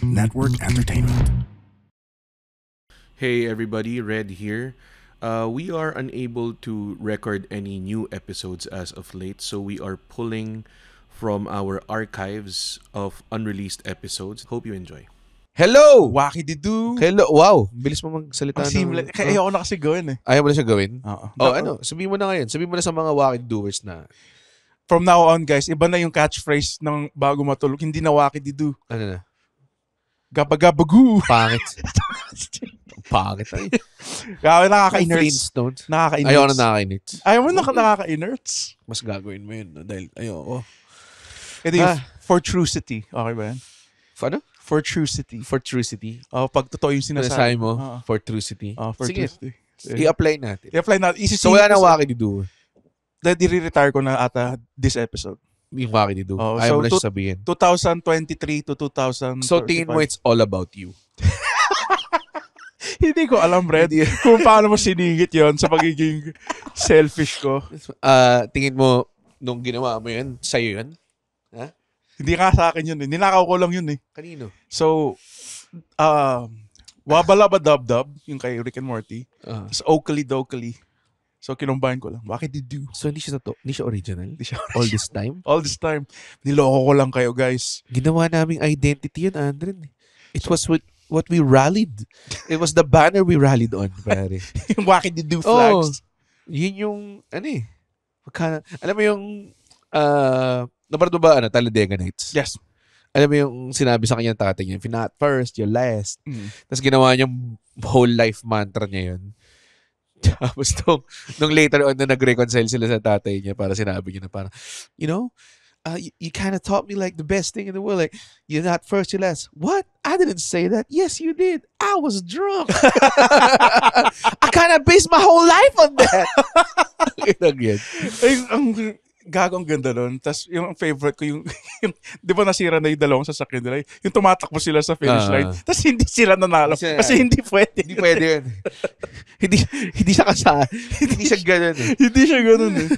Network Entertainment. Hey everybody, Red here. We are unable to record any new episodes as of late, so we are pulling from our archives of unreleased episodes. Hope you enjoy. Hello! Wacky Didu. Hello! Wow! Bilis mo magsalita Ang simple. Kaya ayoko na kasi gawin eh. Ayaw mo na siya gawin? Oo. Ano? Sabihin mo na ngayon. Sabihin mo na sa mga wacky doers na... From now on, guys, iba na yung catchphrase ng bago matulog. Hindi na Wacky Didu. Ano na? Gabagabagu. Pangit. Pangit ay. Kaya nakaka-inerts. Flintstones. Nakaka-inerts. Ayaw na nakaka-inerts. Ayaw mo na nakaka-inerts. Mas gagawin mo yun. No? Dahil ayoko. Ito yung Fortrucity. Okay ba yan? Ano? Fortrucity. Fortrucity. Pag totoo yung sinasabi. Sinasabi mo, Fortrucity. Fortrucity. Sige, i-apply natin. I-apply natin. So wala na wacky didu. Dahil i-retire ko na ata this episode. Yung wacky didu. Ayaw mo na siya sabihin. 2023 to 2035. So tingin mo it's all about you. Hindi ko alam, Red, kung paano mo siningit yon sa pagiging selfish ko. Tingin mo, nung ginawa mo yun, sa'yo yun? Ha? Hindi nga sa akin yun eh. Ninakaw ko lang yun eh. Kanino? So, Wabalabadabdab, yung kay Rick and Morty. Tapos Oakley Dokley. So, kinumbahin ko lang. Bakit did you? So, hindi siya original? Hindi siya All this time? All this time. Niloko ko lang kayo, guys. Ginawa naming identity yun, Andren. It was what we rallied. It was the banner we rallied on, pare. Yung Wacky Did Do flags. Yun yung, alam mo yung, nabarado ba, Talladega Nights? Yes. Alam mo yung sinabi sa kanya tatay niya, if you're not first, you're last. Tapos ginawa niyang whole life mantra niya yun. Tapos nung later on na nag-reconcile sila sa tatay niya, para sinabi niya na parang, you kind of taught me like the best thing in the world. Like, you're not first, you're last. What? I didn't say that. Yes, you did. I was drunk. I kind of based my whole life on that. Ang gagong ganda doon. Tapos yung favorite ko, yung di ba nasira na yung dalawang sasakyan nila? Yung tumatakbo sila sa finish line. Tapos hindi sila nanalo. Kasi hindi pwede. Hindi pwede yun. hindi siya kasal. Hindi siya ganun eh. Hindi siya ganun eh.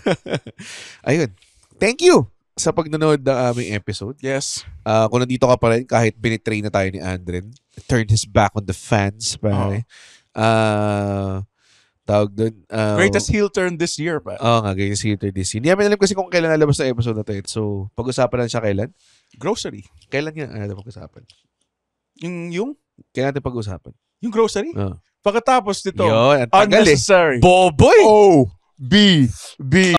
Ayun. Thank you sa pagnanood ng aming episode. Yes. Kung nandito ka pa rin, kahit binitray na tayo ni Andren, turned his back on the fans, pare. Tawag doon. Greatest heel turn this year, pa. Nga, greatest heel turn this year. Hindi namin alam kasi kung kailan nalabas na episode na to. So, pag-usapan lang siya kailan? Grocery. Kailan nga natin pag-usapan? Yung? Kailan natin pag-usapan? Yung grocery? Pagkatapos nito, yun, ang tagal unnecessary. Boboy! O-B-B.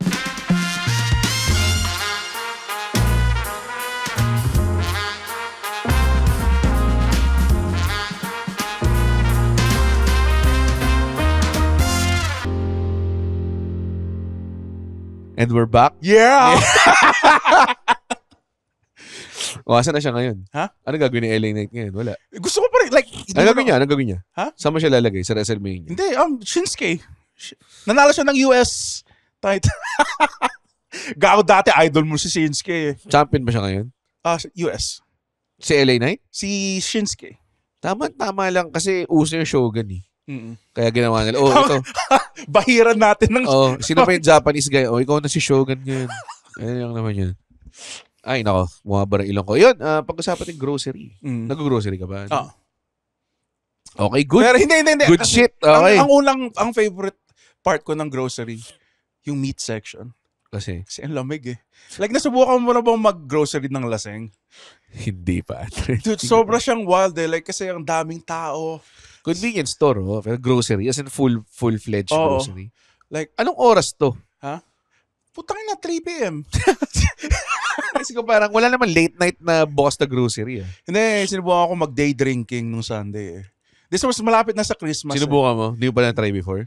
And we're back. Yeah! Asan na siya ngayon? Ha? Ano gagawin ni LA Knight ngayon? Wala. Gusto ko pa rin, like... Ano gagawin niya? Ha? Saan mo siya lalagay? Sa WrestleMania? Hindi, Shinsuke. Nanalo siya ng US title. Gago dati, idol mo si Shinsuke. Champion ba siya ngayon? US. Si LA Knight? Si Shinsuke. Tama lang kasi uso yung Shogun eh. Kaya ginawa nila. Ito. Bahiran natin ng... Sino pa yung Japanese guy? Ikaw na si Shogun ngayon. Ayun lang naman yun. Ay, nako. Bumabara ilong ko. Yun, pag-usapan ng grocery. Nag-grocery ka ba? Okay, good. Pero hindi. Good shit. Okay. Ang favorite part ko ng grocery, yung meat section. Kasi ang lamig eh. Like, nasubukan mo na bang mag-grocery ng laseng? Hindi pa. Dude, sobra siyang wild eh. Like, kasi ang daming tao. Convenience store, pero grocery. As in full-fledged grocery. Like, anong oras to? Ha? Putangin na 3 p.m. Kasi ko parang wala naman late night na boss na grocery. Hindi, sinubukan ako mag-day drinking nung Sunday eh. This was malapit na sa Christmas. Sinubukan mo? Hindi mo pa na-try before?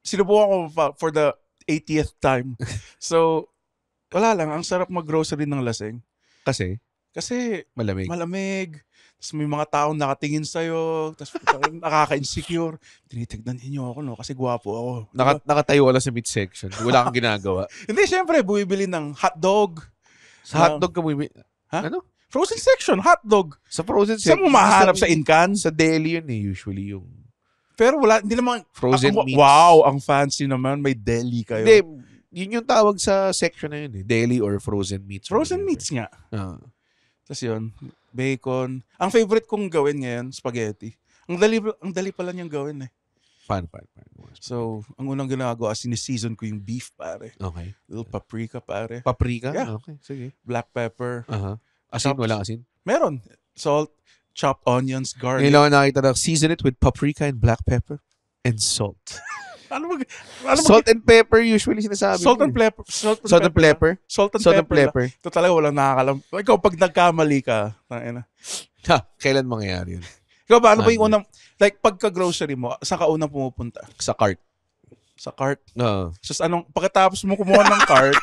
Sinubukan ko for the 80th time. So, wala lang. Ang sarap mag-grocery ng laseng. Kasi malamig. Tapos may mga taong nakatingin sa'yo. Tapos nakaka-insecure. Tinitignan niyo ako, no? Kasi gwapo ako. Nakatayo ka lang sa meat section. Wala kang ginagawa. Hindi, syempre, bumibili ng hotdog. Sa hotdog ka bumibili? Ha? Ano? Frozen section, hotdog. Sa frozen section? Saan mo mahanap sa Incan? Sa deli yun eh, usually yung... Pero wala, hindi naman... Frozen meats. Wow, ang fancy naman. May deli kayo. Hindi, yun yung tawag sa section na yun eh. Deli or frozen meats. Frozen meats nga. Tapos yun, bacon. Ang favorite kong gawin ngayon, spaghetti. Ang dali pala niyang gawin eh. Paano? So, ang unang ginagawa, sineseason ko yung beef, pare. Okay. Little paprika, pare. Paprika? Yeah. Okay, sige. Black pepper. Asin, Chops. walang asin? Meron. Salt, chopped onions, garlic. Ngayon lang ako nakita na season it with paprika and black pepper and salt. Salt and pepper usually sinasabi. Salt and pepper. Salt and pepper. Salt and Salt and pepper. pepper. Ito talaga walang nakakalam. Ikaw, pag nagkamali ka, tangina. Ha, kailan mangyayari yun? Ikaw ba, ano ba yung unang, like, pagka-grocery mo, saan ka unang pumupunta? Sa cart. Sa cart? Oo. So, pagkatapos mo kumuha ng cart,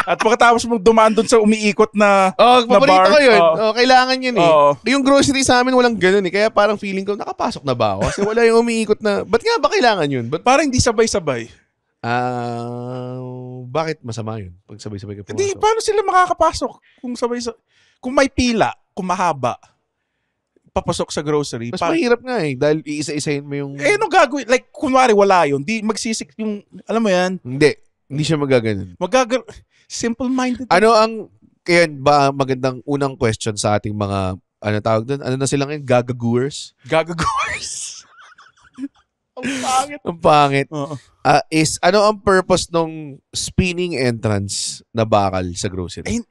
at pagkatapos mo dumaan doon sa umiikot na paborito bar, ko yun. Kailangan yun eh. Oo. Yung grocery sa amin walang ganun eh. Kaya parang feeling ko, nakapasok na ba ako? Kasi wala yung umiikot na, ba't nga ba kailangan yun? parang hindi sabay-sabay. Bakit masama yun? Pag sabay-sabay ka pumasok. Hindi, paano sila makakapasok kung kung may pila, kung mahaba, papasok sa grocery. Mas mahirap nga eh. Dahil iisa-isahin mo yung... Ano gagawin? Like, kunwari wala yun. Di magsisik yung, alam mo yan? Hindi siya magaganon. Simple-minded. Ano ang... Kaya ba magandang unang question sa ating mga... Ano tawag doon? Ano na sila ngayon? Gagagoers? Gagagoers. Ang pangit. Ang pangit. Oo. Is ano ang purpose ng spinning entrance na bakal sa grocery?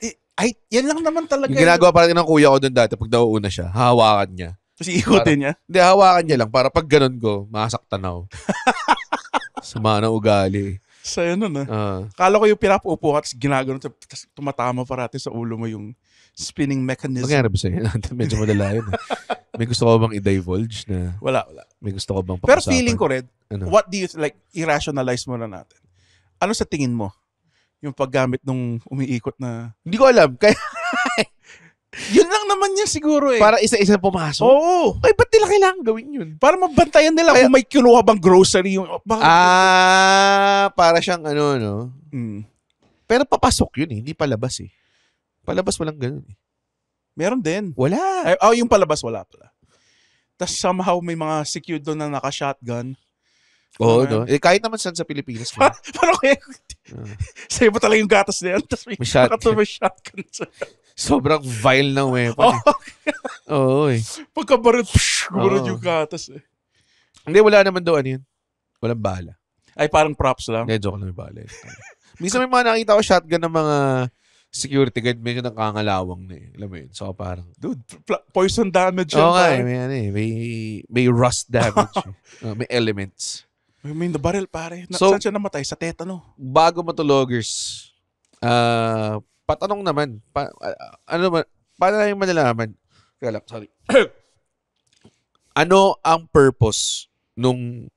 Yan lang naman talaga. Yung ginagawa parang ng kuya ko doon dati, pag nauuna siya, hahawakan niya. Kasi ikutin niya? Hindi, hawakan niya lang. Para pag ganun ko, masaktan ako. Sama ng ugali. Sa'yo nun Kala ko yung pinapaupo ka, tapos ginagano, tapos tumatama parati sa ulo mo yung spinning mechanism. Magyari ba sa'yo? Medyo madala yun. May gusto ko bang i-divulge na? Wala. May gusto ko bang Pero pag-usapan? feeling ko, Red, ano? what do you, like, i-rationalize mo na natin? Ano sa tingin mo? Yung paggamit nung umiikot na... Hindi ko alam. Kaya... Yun lang naman yan siguro eh. Para isa-isa pumasok? Oo. Ay, ba't nila kailangan gawin yun? Para mabantayan nila kung may kinuha bang grocery. Para siyang ano, no? Pero papasok yun eh. Hindi palabas eh. Palabas walang ganun eh. Meron din. Wala. Yung palabas wala pala. Tapos somehow may mga secured doon na naka-shotgun. Oo, no? Kahit naman saan sa Pilipinas. Parang kaya... Sa'yo ba talaga yung gatas na yan? Tapos may shotgun. Sobrang vile na weapon. Oo eh. Pagkabarad, gumarad yung gatas eh. Hindi, wala naman doon yun. Walang bala. Ay, parang props lang. Hindi, joke lang yung bala. Minsan may mga nakita ko shotgun ng mga security guard, medyo nakakalawang na eh. Alam mo yun? So parang... Dude, poison damage yan. Oo nga eh. May rust damage. May elements. May nabaril pare. So, saan siya namatay? Sa tetano. Bago matulogers, patanong naman, paano na yung malalaman? Kaya lang, sorry. Ano ang purpose nung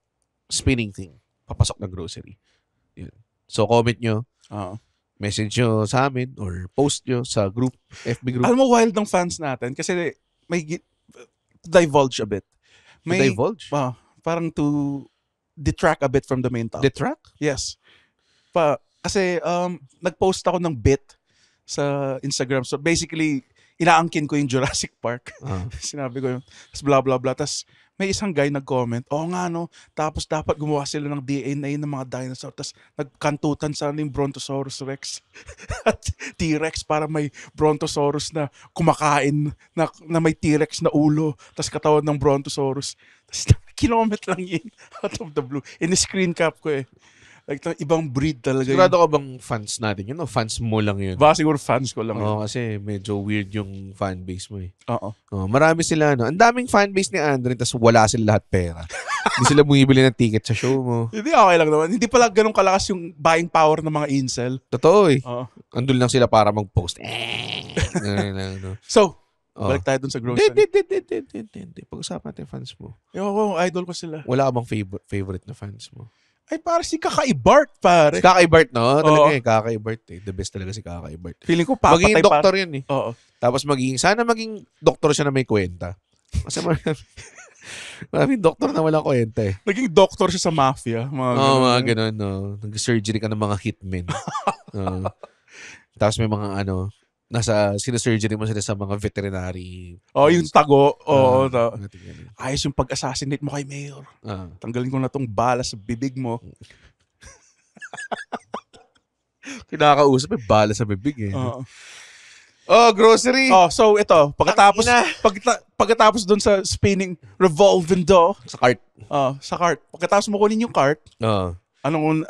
spinning thing? Papasok na grocery. Yun. So, comment nyo. Message nyo sa amin or post nyo sa group, FB group. Alam mo, wild ng fans natin kasi may divulge a bit. Divulge? Parang to detract a bit from the main topic. Detract? Yes. Kasi nag-post ako ng bit sa Instagram. So basically, inaangkin ko yung Jurassic Park. Sinabi ko yun. Tapos blah blah blah. Tapos may isang guy nag-comment, nga no, tapos dapat gumawa sila ng DNA ng mga dinosaur. Tapos nagkantutan sana yung Brontosaurus Rex at T-Rex para may Brontosaurus na kumakain na may T-Rex na ulo. Tapos katawan ng Brontosaurus. Tapos kinoment lang yun out of the blue. In-screen cap ko eh. Like, ibang breed talaga. Sigurado ka bang fans natin yun? O fans mo lang yun? Baka siguro fans ko lang yun. Kasi medyo weird yung fan base mo eh. Oo. Marami sila, no? Ang daming fan base ni Andre, tas wala sila lahat pera. Hindi sila bumibili ng ticket sa show mo. Hindi, okay lang naman. Hindi pala ganun kalakas yung buying power ng mga incel. Totoo eh. Oo. Andun lang sila para mag-post. So, balik tayo dun sa grocery. Hindi. Pag-usapan natin fans mo. Idol ko sila. Wala ka bang favorite na fans mo? Ay, parang si Kakay Bart, pare. Si Kakay Bart, no? Talaga eh, Kakay Bart eh. The best talaga si Kakay Bart. Feeling ko papatay maging doktor yun eh. Oo. Tapos sana maging doktor siya na may kwenta. Kasi maraming doktor na walang kwenta eh. Naging doktor siya sa mafia. Mga ganun, no? Nag-surgery ka ng mga hitmen. Tapos may mga sinasurgery mo sila sa mga veterinary. Yung tago. Ayos yung pag-assassinate mo kay Mayor. Tanggalin ko na tong bala sa bibig mo. Kinakausap, may bala sa bibig eh. grocery. So ito, pagkatapos doon sa spinning revolving door, Sa cart. sa cart. Pagkatapos mo kunin yung cart, Oo. anong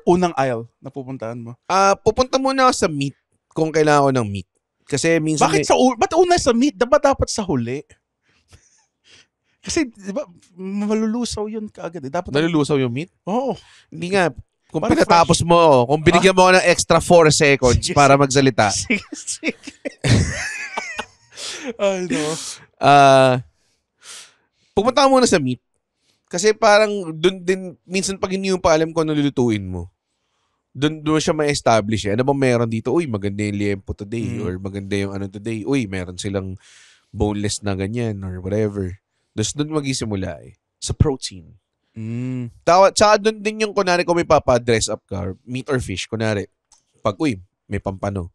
unang aisle na pupuntahan mo? Pupunta muna ako sa meat kung kailangan ko ng meat. Kasi minsan Ba't una sa meat? Dapat sa huli? Kasi, di ba, malulusaw yun kaagad. Dapat nalulusaw yung meat? Oo. Hindi nga. Kung Parang pinatapos mo, kung binigyan mo ako ng extra 4 seconds Sige, para magsalita. Sige. Ay, no. Pumunta ka muna sa meat. Kasi parang dun din, minsan pag hindi mo pa alam kung ano lulutuin mo, dun siya ma-establish. Ano bang meron dito? Uy, maganda yung liempo today. Or maganda yung ano today. Uy, meron silang boneless na ganyan or whatever. Tapos dun mag-isimula sa protein. Tsaka dun din yung kunwari kung may papa-dress up ka, or meat or fish, kunwari, pag may pampano.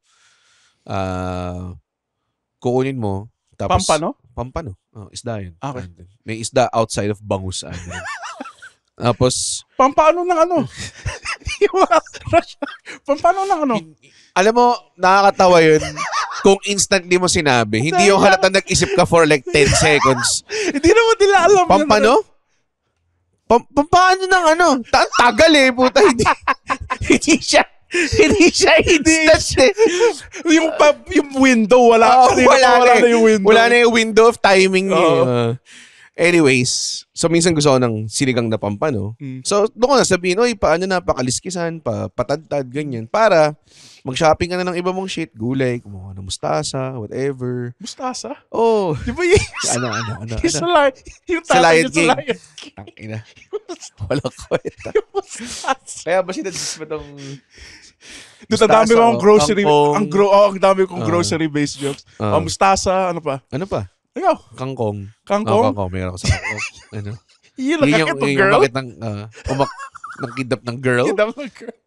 Kukunin mo. Tapos, Pampano? Pampano. Isda yun. Okay. May isda outside of bangus. Tapos, Pampano ng ano? Pampano ng ano? alam mo, nakakatawa yun kung instantly mo sinabi. Hindi yung halata nag-isip ka for like 10 seconds. Hindi naman nila alam. Pampano? Pampano ng ano? Tagal puta. Hindi siya instant Yung window, wala na yung window. Wala na yung window of timing niya. Anyways, so minsan gusto ko ng sinigang na pampano. So doon ko na sabihin, paano na, pakaliskisan, patadtad, ganyan. Para mag-shopping ka na ng iba mong shit, gulay, kumuha ng mustasa, whatever. Mustasa? Oh. Di ba yung Sa Lion King. Lion King. Tangina. Walang kwenta. Yung mustasa. Kaya ba sinadis mo itong Doon ang dami kong grocery, kangkong. ang dami kong grocery-based jokes. Mustasa, ano pa? Ano pa? Ikaw? Kangkong. Kangkong? Kangkong. Meron ako sa kangkong. Ano? Yun lang yung girl? bakit ng kidnap ng girl? Kidnap ng girl.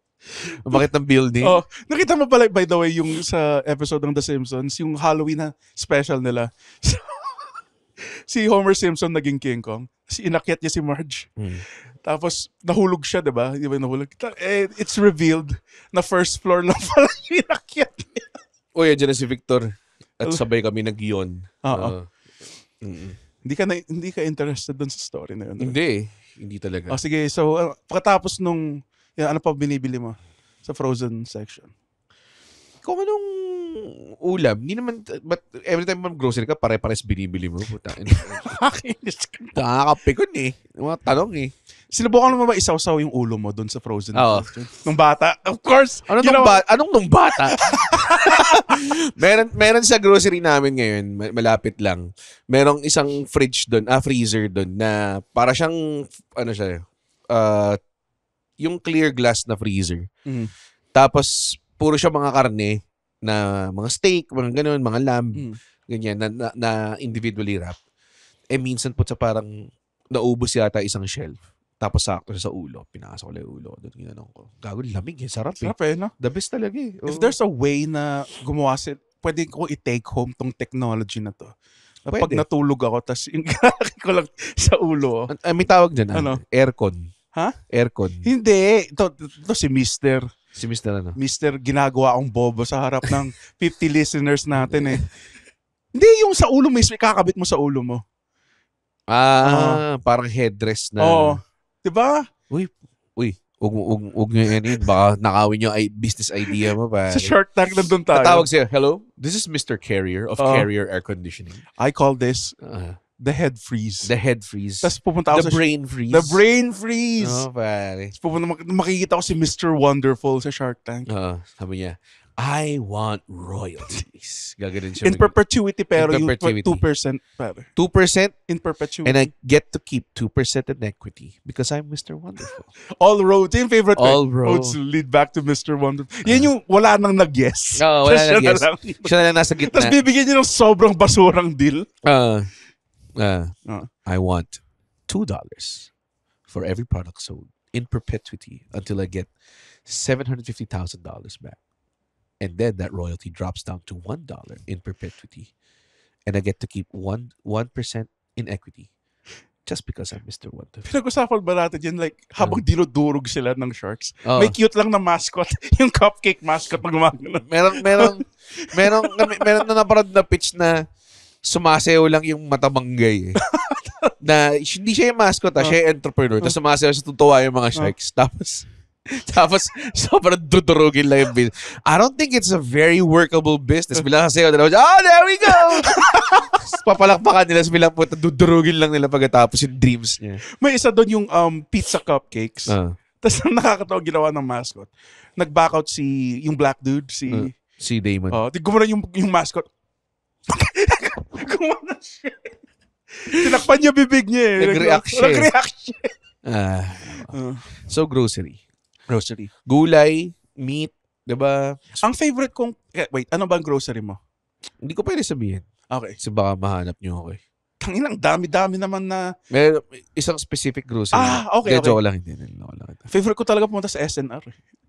Bakit ng building? Nakita mo pala, by the way, yung sa episode ng The Simpsons, yung Halloween na special nila. So, si Homer Simpson naging King Kong. Inakyat niya si Marge. Tapos, nahulog siya, diba? Di ba nahulog? It's revealed na first floor lang pala yung inakyat niya. Dyan na si Victor. At sabay kami nag-yon. Hindi ka interested dun sa story na yun? Hindi talaga. Sige, so pagkatapos nung, ano pa binibili mo sa frozen section? Kung anong ulam, hindi naman, but every time mag-grocery ka, pare-pares binibili mo. Nakakapikon mga tanong Sinubukan mo ba isawsaw yung ulo mo doon sa frozen section? Nung bata? Of course! Anong nung bata? meron sa grocery namin ngayon, malapit lang. Merong isang fridge doon, freezer doon, na para siyang, yung clear glass na freezer. Tapos, puro siya mga karne, na mga steak, mga ganun, mga lamb, ganyan, na individually wrapped. Minsan po sa parang naubos yata isang shelf. Tapos sakto sa ulo. Pinakasok ko lang yung ulo. Doon ginanong ko. Gago, lamig Sarap no? The best talaga If there's a way na gumawa pwede ko i-take home tong technology na to. Pag natulog ako, tas yung ko lang sa ulo. May tawag dyan. Ano? Aircon. Ha? Aircon. Hindi. Ito si Mr. Si Mr. ano? Mr. ginagawa akong bobo sa harap ng 50 listeners natin Hindi yung sa ulo mismo, ikakabit mo sa ulo mo. Parang headdress na. Oo. Diba? Uy, huwag nyo yan. Baka nakawin nyo business idea mo pa. Sa Shark Tank nandun tayo. Tatawag siya, hello, this is Mr. Carrier of Carrier Air Conditioning. I call this the head freeze. The head freeze. Tapos pupunta ako The brain freeze. The brain freeze. Pare. Tapos makikita ko si Mr. Wonderful sa Shark Tank. Sabi niya, I want royalties. Gaganon siya. In perpetuity, pero in perpetuity. Yung 2%. Pare. 2%? In perpetuity. And I get to keep 2% in equity because I'm Mr. Wonderful. All roads. Yung favorite All roads lead back to Mr. Wonderful. Yan yung wala nang nag-guess. Wala nang nag-guess. Siya na lang nasa gitna. Tapos bibigyan niyo ng sobrang basurang deal. I want $2 for every product sold in perpetuity until I get $750,000 back. And then that royalty drops down to $1 in perpetuity. And I get to keep 1% in equity. Just because I'm Mr. Wonderful. Pinag-usapan ba natin yun? Like, habang dinudurog sila ng sharks, Oo. may cute lang na mascot. Yung cupcake mascot na gumagano. Meron na naparad na pitch na sumasayaw lang yung matabanggay eh. Na hindi siya yung mascot siya yung entrepreneur. Tapos sumasayaw siya, tutuwa yung mga sharks. Tapos sobrang dudurugin lang yung business. I don't think it's a very workable business. Bilang sasayaw, there we go! Papalakpakan nila, bilang puta, dudurugin lang nila pagkatapos yung dreams niya. May isa doon yung pizza cupcakes. Tapos ang nakakatawa ginawa ng mascot. Nag-back out yung black dude, si Damon. Gumana yung mascot. Gumana siya. Tinakpan niya bibig niya eh. Nag-react siya. So, grocery. Gulay, meat, diba? Ang favorite kong... Wait, ano ba ang grocery mo? Hindi ko pwede sabihin. Okay. Kasi baka mahanap niyo ako eh. Tanginang dami-dami naman na... May isang specific grocery. Okay. Joke lang, hindi. Favorite ko talaga pumunta sa SNR.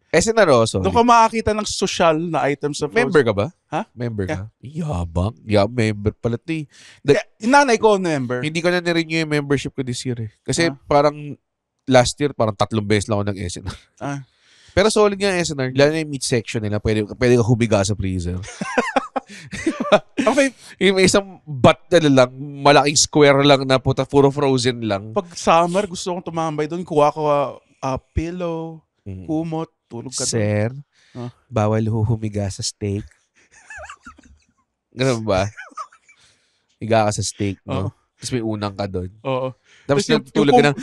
SNR also. Doon ka makakita ng social na items sa Member ka ba? Ha? Member ka? Yeah. Yabang. Member pala ito eh. Yung nanay ko member. Hindi ko na nirenew yung membership ko this year eh. Kasi parang last year, parang 3 beses lang ako nag-SNR. Pero solid nga SNR. Lalo na yung meat section nila. Pwede ka humiga sa freezer. Okay. Yung may isang bat na lang, malaking square lang na puta, puro frozen lang. Pag summer, gusto kong tumambay doon. Kuha ko pillow, kumot, tulog ka doon. Sir, bawal humiga sa steak. Ganun ba? Higa ka sa steak, no? Tapos may unang ka doon. Oo. Tapos tulog ka ng...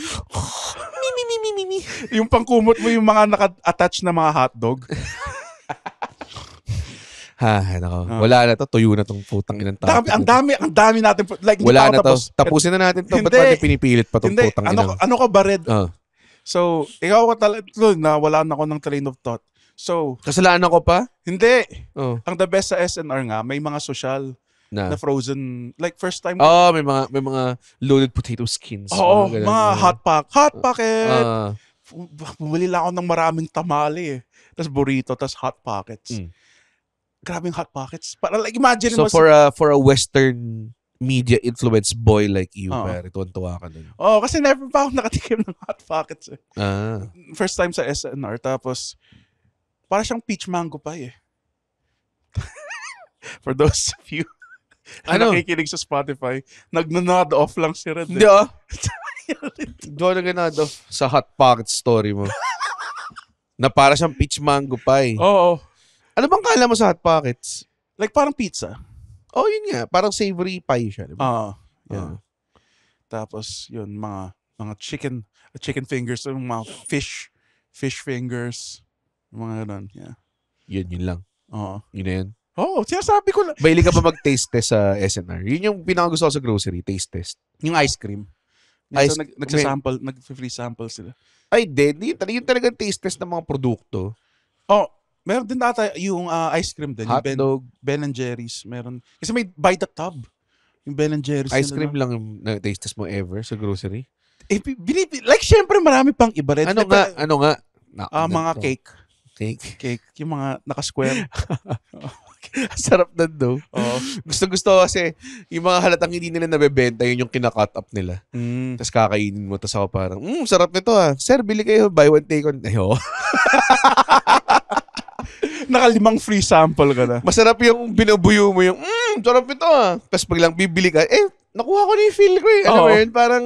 Yung pangkumot mo yung mga naka-attach na mga hotdog. Wala na to. Tuyo na tong putang inang tao. Ang dami natin. Like, wala na to. tapos. Tapusin na natin to. Ba't natin pinipilit pa tong putang inang? Ano ka ba, Red? So, ikaw ka talaga, nawalan ako ng train of thought. So, kasalanan ko pa? Hindi. Ang the best sa SNR nga, may mga social na frozen, like first time. May mga loaded potato skins. Mga hot pocket. Bumili lang ako ng maraming tamale eh. Tapos burrito, tapos hot pockets. Grabing hot pockets. Para like imagine mo. So for a Western media influenced boy like you, pare, tuwan-tuwa ka dun. Kasi never pa ako nakatikim ng hot pockets eh. First time sa SNR, tapos para siyang peach mango pie eh. For those of you nakikinig sa Spotify, nag-nod off lang si Red. Hindi Doon na ganado sa hot pocket story mo. Na para siyang peach mango pie. Oo. Ano bang kala mo sa hot pockets? Like parang pizza. Yun nga. Parang savory pie siya. Diba? Yeah. Tapos, yun, mga chicken fingers, mga fish fingers, mga ganun. Yeah. Yun lang. Yun na yun. Sinasabi ko lang. Baili ka ba mag-taste test sa SNR? Yun yung pinakagusto ko sa grocery, taste test. Yung ice cream. Nagsasample, nag-free sample sila. Ay, yun talagang taste test ng mga produkto. Meron din ata yung ice cream din. Hotdog. Ben & Jerry's. Meron. Kasi may by the tub. Yung Ben & Jerry's. Ice cream lang yung taste test mo ever sa grocery? Like, syempre marami pang iba rin. Ano nga? Mga cake. Cake. Yung mga naka-square. Sarap na daw. Gusto kasi yung mga halatang hindi nila nabebenta, yun yung kina-cut up nila. Tapos kakainin mo. Tapos ako parang, sarap nito Sir, bili kayo. Buy one, take one. Naka-5 free sample ka na. Masarap yung binubuyo mo yung, sarap ito Tapos pag lang bibili ka, nakuha ko na yung feel ko eh. Ano yun, parang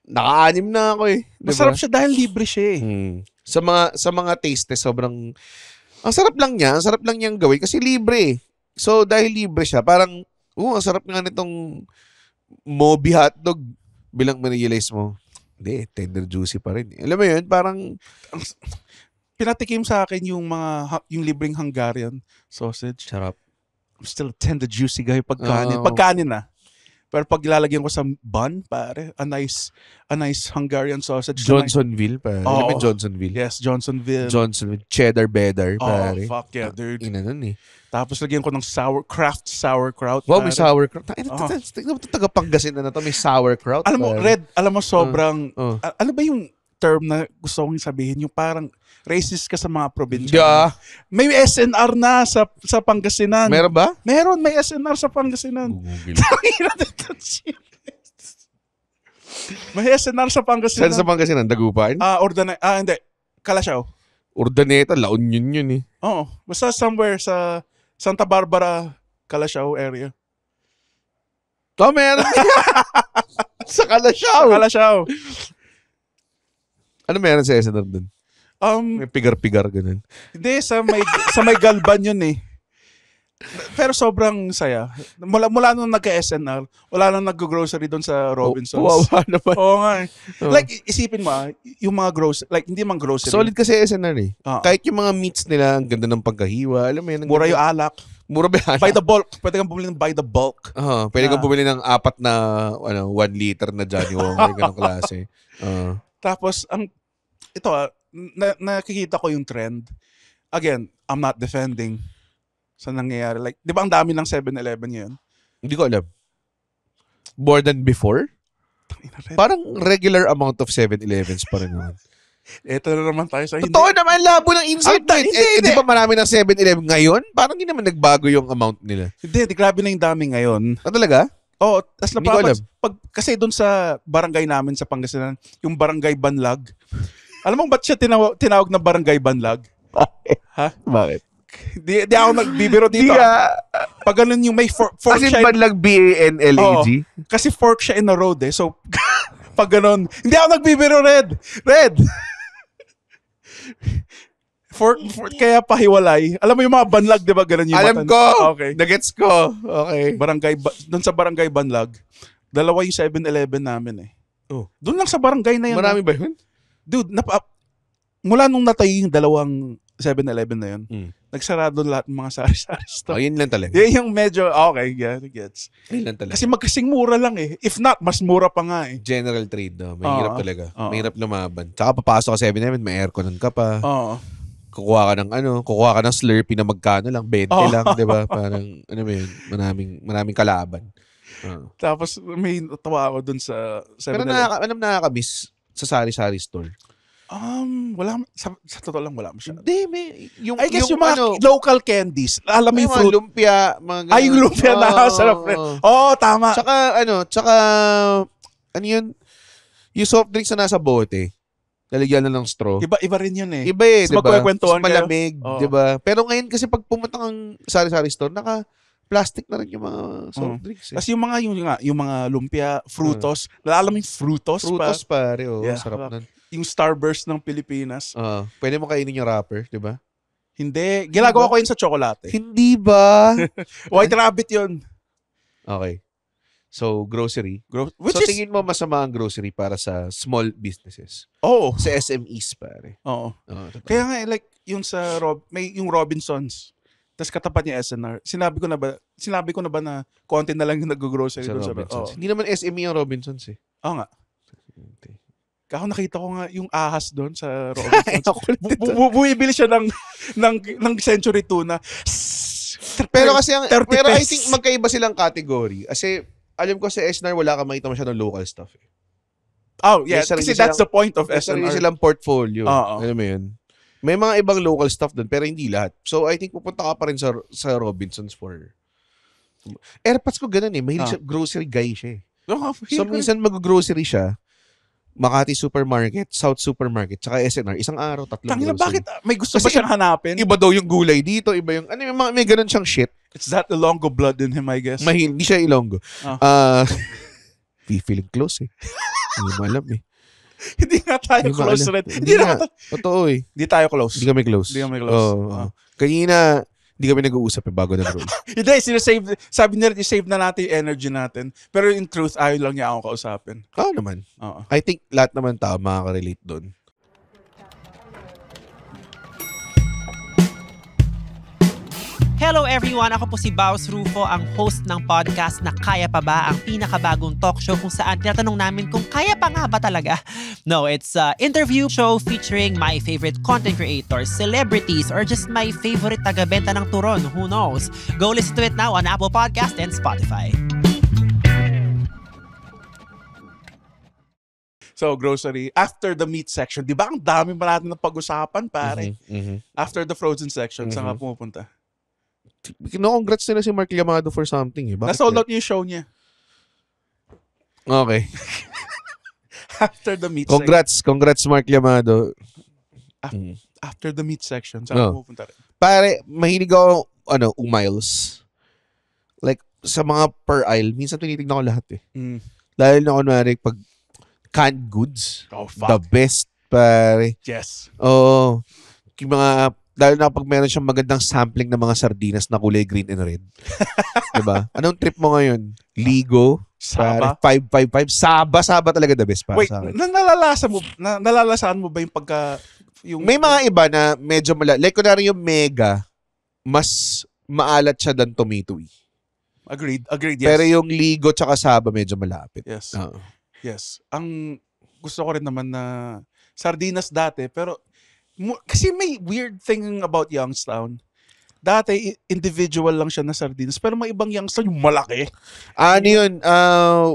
naka-anim na ako eh. Diba? Masarap siya dahil libre siya eh. Sa mga taste test, sobrang, ang sarap lang niyang gawin kasi libre eh. So dahil libre siya, parang, ang sarap nga nitong Moby hotdog. Bilang ma-realize mo, hindi, tender juicy pa rin. Alam mo yun, parang, pinatikim sa akin yung libreng Hungarian sausage. Sarap. I'm still a tender juicy guy pagkanin na. Pero pag ilalagyan ko sa bun, pare, a nice Hungarian sausage. Johnsonville, pare. Alam mo Johnsonville? Yes, Johnsonville. Cheddar beddar, pare. Fuck yeah, dude. Ina nun eh. Tapos lagyan ko ng craft sauerkraut. Wow, may sauerkraut. Taga-Pangasinan na to, may sauerkraut. Alam mo, Red, sobrang, ano ba yung term na gusto kong sabihin? Yung parang racist ka sa mga probinsya. Yeah. May SNR na sa Pangasinan. Meron ba? Meron, may SNR sa Pangasinan. May SNR sa Pangasinan. Saan sa Pangasinan? Dagupan? Hindi. Kalasyaw. Urdaneta, La Union yun eh. Oo. Basta somewhere sa Santa Barbara, Kalasyaw area. Meron. Sa Kalasyaw. Kalasyaw. Ano meron sa SNR dun? May pigar-pigar ganun. Hindi, sa may Galban yun eh. Pero sobrang saya. Mula nung nagka-SNR, wala nang nag-grocery doon sa Robinsons. Wawa naman. Oo nga eh. Oh. Like, isipin mo yung mga grocery, like hindi man grocery. Solid kasi SNR eh. Ah. Kahit yung mga meats nila, ang ganda ng pagkahiwa. Alam mo yun. Mura yung alak. Mura ba yan? By the bulk. Pwede kang bumili ng by the bulk. Pwede kang bumili ng 4 na 1 liter na Johnny Walker. Ganong klase. Tapos, nakikita ko yung trend. Again, I'm not defending sa nangyayari. Like, di ba ang dami ng 7-Eleven ngayon? Hindi ko alam. More than before? Parang regular amount of 7-Elevens pa rin naman. Ito na naman tayo sa Totoo naman, labo ng insight. Hindi. Di ba marami ng 7-Eleven ngayon? Parang hindi naman nagbago yung amount nila. Hindi, grabe na yung dami ngayon. Talaga? Oo, tas Hindi ko alam. kasi doon sa barangay namin sa Pangasinan, yung barangay Banlag. Alam mo ba't siya tinawag na barangay Banlag? Ha? Bakit? Di ako nagbibiro dito. Pag ganun yung may fork Kasi siya. Banlag BANLAG? Kasi fork siya in a road eh. So, pag ganun, hindi ako nagbibiro, Red! Fork, kaya pahiwalay. Alam mo yung mga Banlag, di ba? Ganun yung Alam ko! Okay. Nagets ko. Okay. Doon sa barangay Banlag, 2 yung 7-Eleven namin eh. Oh. Doon lang sa barangay na yun. Marami ba yun? Dude, mula nung natayo yung 2 7-Eleven na yun, nagsarado lahat ng mga sari-sari store. Yun lang talaga. Yan yung medyo, okay, yeah, gets. Yun lang talaga. Kasi magkasing mura lang eh. If not, mas mura pa nga eh. General trade, no? Mahirap talaga. Oo. Mahirap lumaban. Tsaka papasok ka 7-Eleven, may airconan ka pa. Oo. Kukuha ka ng Slurpee na magkano lang, 20 lang, di ba? Parang, ano ba yun, maraming kalaban. Tapos may natawa ako dun sa 7-Eleven. Pero nakakamiss sa sari-sari store. Wala, sa totoo lang wala masyado. Hindi, I guess yung mga local candies, alam mo yung mga fruit. lumpia, mga ganun. Yung lumpia na sarap. Oo, tama. Tsaka, ano yun, yung soft drinks na nasa bote, lalagyan na ng straw. Iba rin yun eh. Iba eh, Mas diba? magkwekwentuhan Mas malamig, kayo. diba? Pero ngayon kasi pag pumunta kang sari-sari store, naka-plastic na rin yung mga soft drinks. Tapos yung mga lumpia, frutos, alam mo yung frutos pare, Yeah, sarap nun. Yung Starburst ng Pilipinas. Pwede mo kainin yung wrapper, diba? Hindi. Ginagawa ko yun sa tsokolate. Hindi ba? White Rabbit yun. Okay. So, grocery. Which is... tingin mo masama ang grocery para sa small businesses? Oo. Sa SMEs, pare. Oo. Totoo. Kaya nga, like, yung sa yung Robinsons, tas katapat niya SNR, sinabi ko na ba na konti na lang yung nag-grocery Sa doon sa Robinsons. Hindi naman SME yung Robinsons eh. Oo nga. Okay. Kako nakita ko nga yung ahas doon sa Robinsons. Bumibili siya ng Century Tuna. Pero kasi pero I pesos. think magkaiba silang category. Kasi alam ko sa SNR wala kang makita masyadong local stuff eh. Oh, yeah. Kasi that's the point of SNR. SNR. Silang portfolio. Oo. Alam mo yun? May mga ibang local stuff doon pero hindi lahat. So I think pupunta ka pa rin sa Robinsons for... Airpods ko ganun eh. Mahilig siya, grocery guy siya eh. So minsan mag-grocery siya, Makati Supermarket, South Supermarket, tsaka SNR, isang araw, 3 Tangina, grocery. bakit? May gusto ba siyang hanapin? Iba daw yung gulay dito, iba yung, may ganun siyang shit. It's that Ilonggo blood in him, I guess. Hindi siya Ilonggo. Feeling close eh. Hindi mo alam eh. Hindi nga tayo close rin. Hindi nga. Totoo eh. Hindi tayo close. Hindi kami close. Kanina, hindi kami nag-uusap bago na-roll. Hindi, sabi nila, i-save na natin yung energy natin. Pero in truth, ayaw lang niya ako kausapin. Oo naman. Oo. I think lahat naman tao makaka-relate doon. Hello everyone! Ako po si Baus Rufo, ang host ng podcast na Kaya Pa Ba? Ang pinakabagong talk show kung saan tinatanong namin kung kaya pa nga ba talaga? No, it's an interview show featuring my favorite content creators, celebrities, or just my favorite taga-benta ng turon. Who knows? Go listen to it now on Apple Podcast and Spotify. So, grocery. After the meat section, di ba ang dami pa natin na pag-usapan, pare? After the frozen section, saan ka pumupunta? Congrats nila si Mark Llamado for something eh. Na-sold out yung show niya. Okay. After the meat Congrats Mark Llamado. After the meat section, saan ako pupunta rin? Pare, mahilig ako, umiles. Like, sa mga per aisle, minsan tinitignan ko lahat eh. Dahil na kunwari, pag canned goods, the best, pare. Yes. Oo. Yung mga, dahil na pag meron siyang magandang sampling ng mga sardinas na kulay green and red. Diba? Anong trip mo ngayon? Ligo? Saba? 555? Saba talaga the best para Wait, sa akin. nalalasaan mo ba yung pagka... May mga iba na medyo like kunwari yung mega, mas maalat siya than tomato-y. Agreed, yes. Pero yung ligo tsaka saba medyo malapit. Yes. Yes. Ang gusto ko rin naman na sardinas dati, pero kasi may weird thing about Youngstown. Dati, individual lang siya na sardinas, pero may ibang Youngstown yung malaki. Ano yun?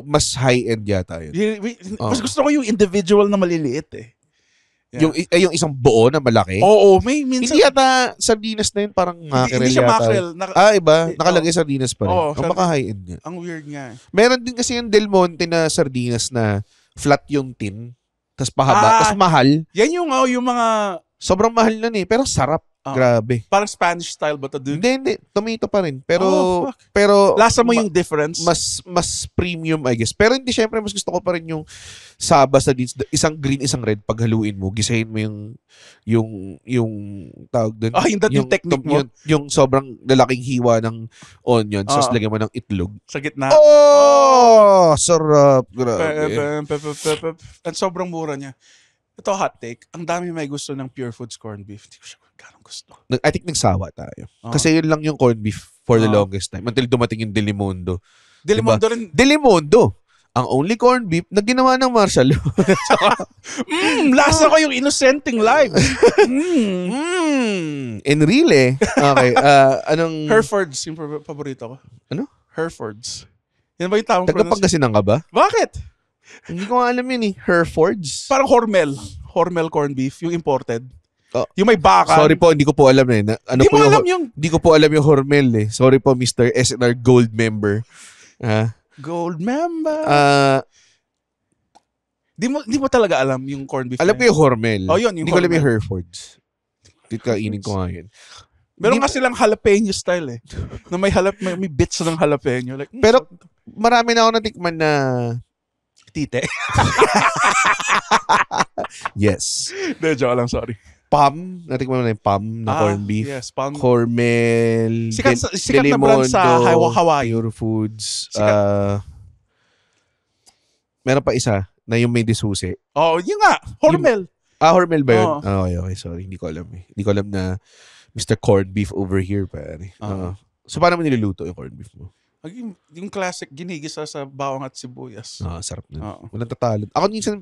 Mas high-end yata yun. Mas gusto ko yung individual na maliliit eh. Yeah. Yung isang buo na malaki? Oo, may minsan. Hindi yata sardinas na yun, parang mackerel hindi siya yata. mackerel. Iba. Nakalagay sardinas pa rin. Baka high-end nga. Ang weird nga. Meron din kasi yung Del Monte na sardinas na flat yung tin, tas pahaba, tas mahal. Yan yung mga... Sobrang mahal nun eh, pero sarap. Grabe. Parang Spanish style ba ito, dude? Hindi. Tomato pa rin. Pero lasa mo yung difference? Mas premium, I guess. Pero hindi, syempre, mas gusto ko pa rin yung saba sa dins. Isang green, isang red. Paghaluin mo, gisahin mo yung tawag doon. Yung technique mo? Yung sobrang lalaking hiwa ng onion. Tapos lagyan mo ng itlog. Sa gitna? Sarap. Grabe. At sobrang mura niya. Ito, hot take. Ang dami may gusto ng Pure Foods corned beef. Hindi ko siya ganong gusto. I think nagsawa tayo. Kasi yun lang yung corned beef for the longest time. Until dumating yung Delimondo. Delimondo rin. Delimondo. Ang only corned beef na ginawa ng Marshall. Lasa ko yung innocenting live. Enrile. Okay. Anong... Hereford's yung paborito ko. Ano? Hereford's. Yan ba yung tamang pronunciation? Taga-Pangasinan ka ba? Bakit? Hindi ko alam yun eh. Hereford's? Parang Hormel. Hormel corned beef. Yung imported. Yung may baka. Sorry po, hindi ko po alam eh. Hindi mo alam yung... Hindi ko po alam yung Hormel eh. Sorry po, Mr. SNR Gold member. Gold member. Di mo talaga alam yung corned beef. Alam ko yung Hormel. Yun. Hindi ko alam yung Hereford's. Kainin ko nga yun. Meron nga silang jalapeno style eh. Na may bits ng jalapeno. Like, pero marami na ako natikman na tite. Yes. Joke lang, sorry. Pam. Natikman mo na yung Pam na corned beef. Yes, Pam. Hormel. Sikat na brand sa Hawaii. Pure Foods. Meron pa isa na yung may disusi. Yun nga. Hormel. Hormel ba yun? Okay. Sorry. Hindi ko alam eh. Hindi ko alam na Mr. Corned Beef over here, pare. So, paano mo niluluto yung corned beef mo? Yung classic ginigisa sa bawang at sibuyas. Sarap na. Walang tatalo. Ako minsan,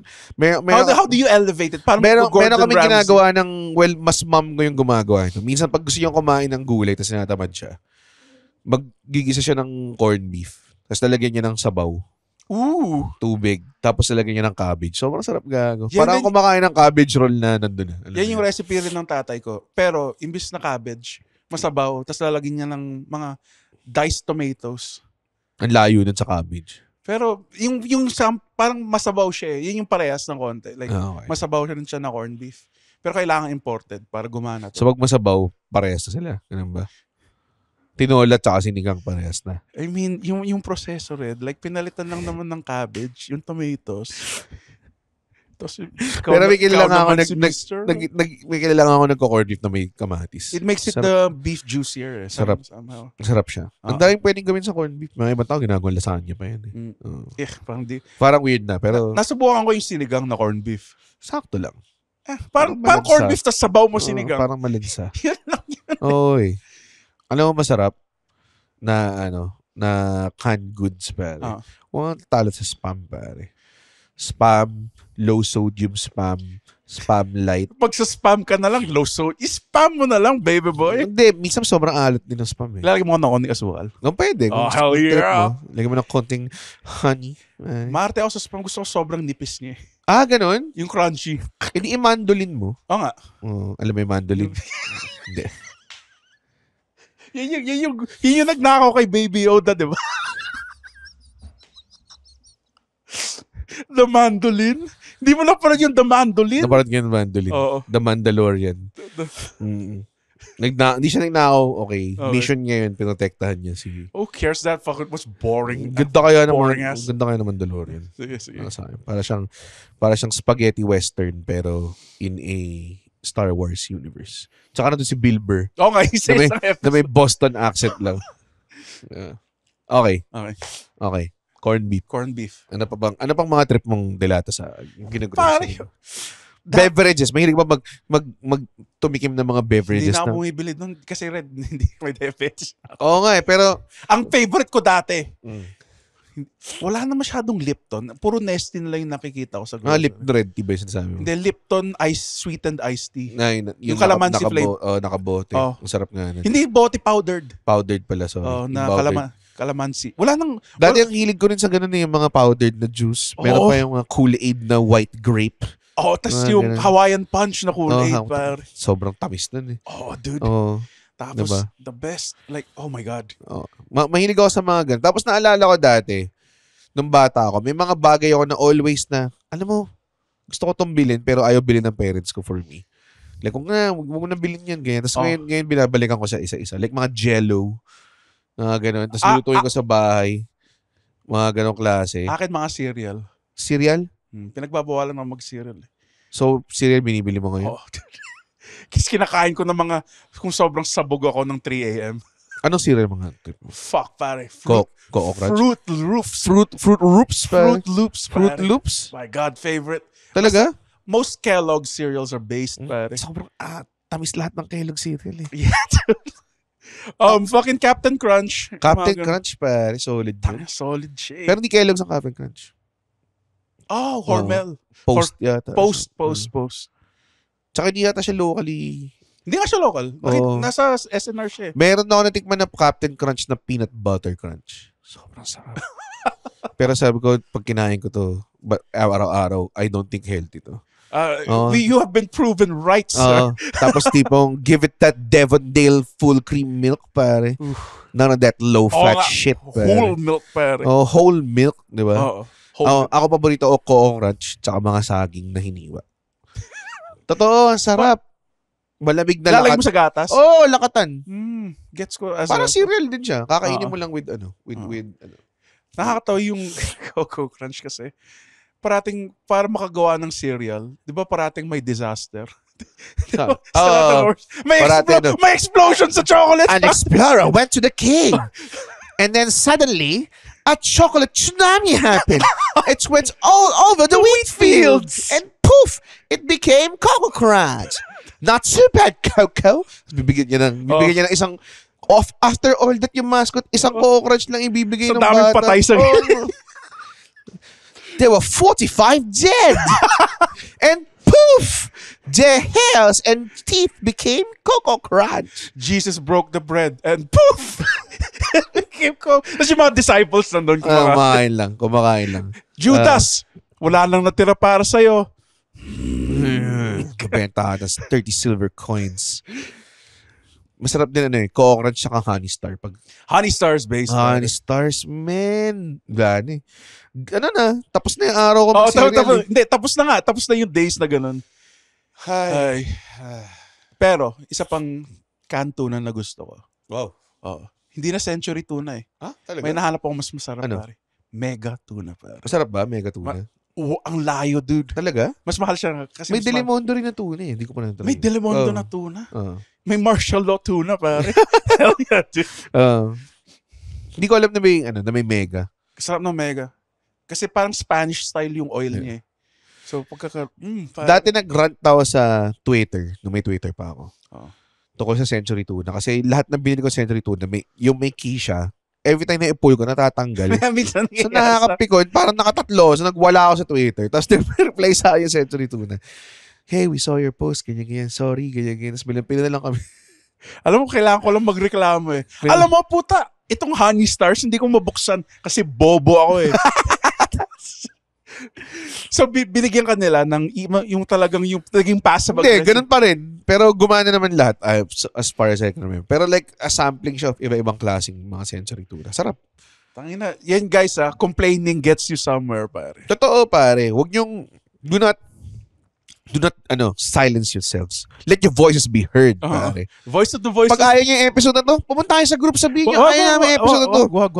how do you elevate it? Meron kami ginagawa ng, mas mom ko yung gumagawa. Minsan pag gusto niyang kumain ng gulay tapos natamad siya, maggigisa siya ng corned beef. Tapos lalagyan niya ng sabaw. Tubig. Tapos lalagyan niya ng cabbage. Sobrang sarap gago. Parang kumakain ng cabbage roll na nandun na. Yan yung recipe rin ng tatay ko. Pero, imbis na cabbage, masabaw, tapos lalagyan niya ng mga diced tomatoes. Ang layo dun sa cabbage. Pero, yung parang masabaw siya eh. Yun yung parehas ng konti. Like, masabaw siya rin siya na corned beef. Pero kailangan imported para gumana. So, pag masabaw, parehas na sila. Ganun ba? Tinola at saka sinigang parehas na. I mean, yung proseso red, like pinalitan lang naman ng cabbage, yung tomatoes. Pero may kilala ako may kilala ako nagko-corned beef na may kamatis. It makes it the beef juicier. Sarap. Sarap siya. Ang daming pwedeng gawin sa corned beef. Mga ibang tao ginagawa lasagna pa yan. Parang weird na. Pero nasubukan ko yung sinigang na corned beef. Sakto lang. Parang corned beef tas sabaw mo sinigang. Parang malinsa. Yun lang yun. Oy. Alam mo masarap na canned goods pare. Huwag talo sa spam pare. Spam, low sodium spam, spam light. Pag sa spam ka na lang, low sodium, spam mo na lang, baby boy. Hindi, minsan sobrang alat din ng spam eh. Lalagyan mo na konting asukal. Pwede. Hell yeah. Lagyan mo ng konting honey. Marte ako sa spam, gusto ko sobrang nipis niya. Ganon? Yung crunchy. Hindi i-mandolin mo. Nga. Alam mo yung mandolin? Hindi. Yun yung nagnakaw kay Baby Yoda, di ba? The mandolin. Hindi mo napanood yung The Mandolin? Naparad ko yung Mandolin. Oo. The Mandalorian. Hindi siya nagnakaw, okay. Okay. Mission ngayon, pinotektahan niya si... Who cares? That fucking was boring. Ganda kaya Boring naman. ass. Ganda kaya naman Mandalorian. Sige, sige. Sa akin. Para siyang spaghetti western pero in a Star Wars universe. Tsaka na doon si Bill Burr. Okay, isa Na may, isang na episode. may Boston accent lang. Okay. Okay. Corned beef. Corned beef. Ano pang mga trip mong delata sa ginagawa Pare, sa beverages? Mahilig ba mag tumikim ng mga hindi beverages na ako na? bumibili doon kasi red, hindi may diabetes. Oo nga pero Ang favorite ko dati, wala na masyadong Lipton. Puro Nestle na lang yung nakikita ko sa lip red tea ba yung sinasabi mo? Hindi, Lipton sweetened iced tea. Yung calamansi flavor. nakabote. Oh. Ang sarap nga nun. Hindi bote powdered. Powdered pala, sorry. Oh, Yung na powdered. calamansi. Wala nang Dati ang hilig ko rin sa ganun yung mga powdered na juice. Meron Oo. pa yung mga Kool-Aid na white grape. tas yung Ganun. Hawaiian punch na Kool-Aid, Oh, pare. sobrang tamis nun eh. Oh, dude. Oh, Tapos, diba? the best. Like, oh my God. oh. Mahilig ako sa mga ganun. Tapos naalala ko dati, nung bata ako, may mga bagay ako na always na, alam mo, gusto ko tong bilhin pero ayaw bilhin ng parents ko for me. Like, kung na, huwag mo na bilhin yan, ganyan. Tapos ngayon binabalikan ko sa isa-isa. Like mga jello, mga ganun. Tapos lutuin ko sa bahay. Mga ganong klase. Akin mga cereal. Cereal? Pinagbabawalan ako mag-cereal. So, cereal binibili mo ngayon? Oh. Kasi kinakain ko ng mga, kung sobrang sabog ako ng 3 a.m. Anong cereal mga trip mo? Fuck, pare. Coco Crunch? Fruit Loops. Fruit Loops? Fruit Loops, Fruit pare. Loops? My God, favorite. Talaga? Most Kellogg cereals are based, pare. Sobrang tamis lahat ng Kellogg cereal eh. Yeah, dude. Fucking Captain Crunch. Captain Mga ganun. Crunch pare, solid yun. Solid shit. Pero hindi Kellogg's ang Captain Crunch. Hormel. Post yata. Post. Tsaka hindi yata siya locally. Hindi nga siya local. Oo. Nasa SNR siya eh. Meron na ako natikman na Captain Crunch na peanut butter crunch. Sobrang sarap. Pero sabi ko, pag kinain ko to, araw-araw, I don't think healthy to. You have been proven right, sir. Tapos tipong, give it that Devondale full cream milk, pare. None of that low-fat shit, pare. Whole milk, pare. Whole milk, di ba? Oo. Whole milk. Ako paborito ko Coco Crunch tsaka mga saging na hiniwa. Totoo, ang sarap. Malamig na Lalagay mo lakat. sa gatas? Lakatan. Gets ko. Parang cereal din siya. Kakainin Oo. mo lang with Nakakatawa yung Coco Crunch kasi. Para makagawa ng cereal, di ba parating may disaster? May explosion sa chocolate. An explorer went to the cave and then suddenly a chocolate tsunami happened. It went all over the wheat fields and poof, it became Coco Crunch. Not too bad, Coco. Bibigyan niya ng isang after all that yung mascot, isang Coco Crunch lang ibibigay ng daming bata. patay sa There were 45 dead. And poof, their hairs and teeth became Coco Crunch. Jesus broke the bread and poof! Tapos yung mga disciples nandun Kumakain lang. Judas, wala lang natira para sa'yo. Kabenta ng 30 silver coins. Masarap din Coco Crunch saka Honey Star. Honey Stars based. Honey Stars, man. Gani. Tapos na yung araw ko mag-cereal. Tapos na nga. Tapos na yung days na ganun. Ay. Pero, isa pang canned tuna na gusto ko. Wow. Oo. Hindi na century tuna eh. Talaga? May nahanap ako mas masarap, Ano? pare. Mega tuna, pare. Masarap ba? Mega tuna. Ang layo, dude. Talaga? Mas mahal siya. Kasi May mas mahal. Delimondo rin na tuna eh. Hindi ko pa na May Delimondo na tuna. May martial law tuna, pare. Hell yeah, dude. Hindi ko alam na may mega. Sarap ng mega. Kasi parang Spanish style yung oil niya eh. So, pare. Dati nag-rant ako sa Twitter, nung may Twitter pa ako. Tungkol sa Century Tuna. Kasi lahat ng binili ko Century Tuna, yung may key siya, every time na i-pull ko, natatanggal. Minsan So nakakapikon, parang nakatatlo. So nagwala ako sa Twitter. Tapos reply sa akin yung Century Tuna. Hey, we saw your post. Ganyan. Sorry, ganyan. Tapos pila na lang kami. Alam mo, kailangan ko lang magreklamo eh. Alam mo, puta, itong Honey Stars, hindi ko mabuksan kasi bobo ako eh. So, binigyan ka nila ng yung talagang yung naging passive Hindi, ganun pa rin. Pero gumana naman lahat as far as I can remember. Pero like, a sampling siya of iba-ibang klaseng mga Century Tuna. Sarap. Tangina, yan guys complaining gets you somewhere, pare. Totoo, pare. Huwag niyong do not silence yourselves. Let your voices be heard, pare. Voice of the voice. Pag ayaw niyo yung episode na to, pumunta kayo sa group, sabihin niyo, ayaw namin yung episode na to. Wag.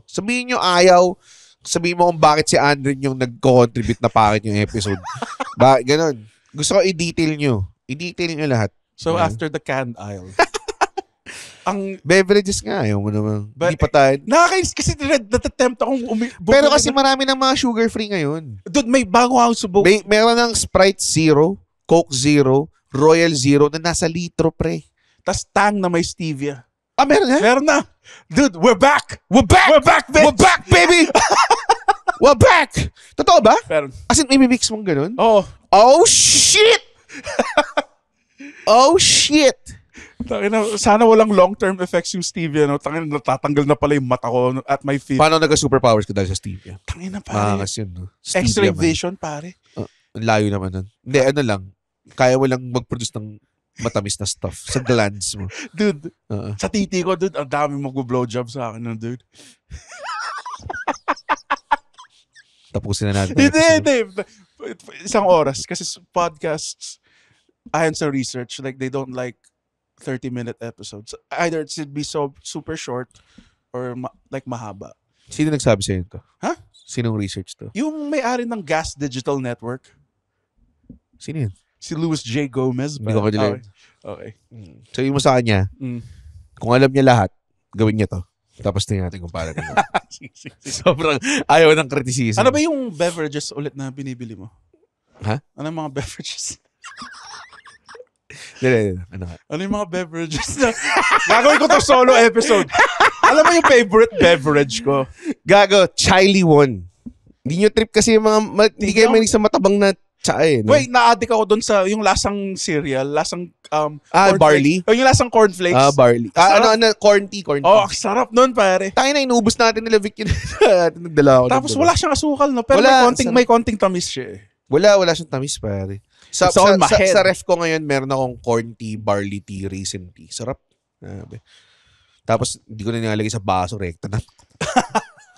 Sabihin niyo ayaw, sabihin mo kung bakit si Andren yung nag-contribute na pangit yung episode. Ganon. Gusto ko i-detail niyo. I-detail niyo lahat. So after the canned aisle. Ang beverages nga, ayaw mo naman. Hindi pa tayo. Nakakainis kasi natatempt akong Pero kasi marami ng mga sugar-free ngayon. Dude, may bago akong subok. Meron ng Sprite Zero, Coke Zero, Royal Zero na nasa litro, pre. Tas Tang na may stevia. Meron na? Meron na. Dude, we're back! We're back! We're back, bitch! We're back, baby! We're back! Totoo ba? Meron. As in, imimix mong ganun? Oo. Oh, shit! Oh, shit! Sana walang long-term effects yung stevia. No? Tangina, natatanggal na pala yung mata ko at my feet. Paano nagka-superpowers ka dahil sa stevia? Tangina, pare. Maangas yun, no? X-ray vision, pare. Ang layo naman nun. Hindi, ano lang. Kaya mo lang mag-produce ng matamis na stuff sa glands mo. Dude, sa titi ko, dude, ang dami mag-blowjob sa akin, no, dude. Tapusin na natin. Hindi. Isang oras. Kasi podcasts, ayon sa research, like, they don't like 30-minute episodes. Either it should be so super short or like mahaba. Sino nagsabi sa'yo ito? Ha? Sinong research to? Yung may-ari ng Gas Digital Network. Sino yun? Si Louis J. Gomez. Hindi ko kanila. Okay. So yun mo sa kanya, kung alam niya lahat, gawin niya to. Tapos tingnan natin kung paano. Sobrang ayaw ng criticism. Ano ba yung beverages ulit na binibili mo? Ha? Ano yung mga beverages? Ano yung mga beverages na gagawin ko to solo episode. Alam mo yung favorite beverage ko? Gago, Chili One. Hindi nyo trip kasi yung mga hindi kayo may sa matabang na tsae, no? Wait, na-addict ako doon sa yung lasang cereal, lasang barley? O yung lasang cornflakes. Barley. Corn tea. Oh, sarap nun, pare. Tayo na, inubos natin nila Vic yun. Nagdala ako. Tapos wala siyang asukal, no? Pero may konting tamis siya eh. Wala siyang tamis, pare. Sa ref ko ngayon, meron akong corn tea, barley tea, raisin tea. Sarap. Tapos, hindi ko na nilalagay sa baso, rekta na.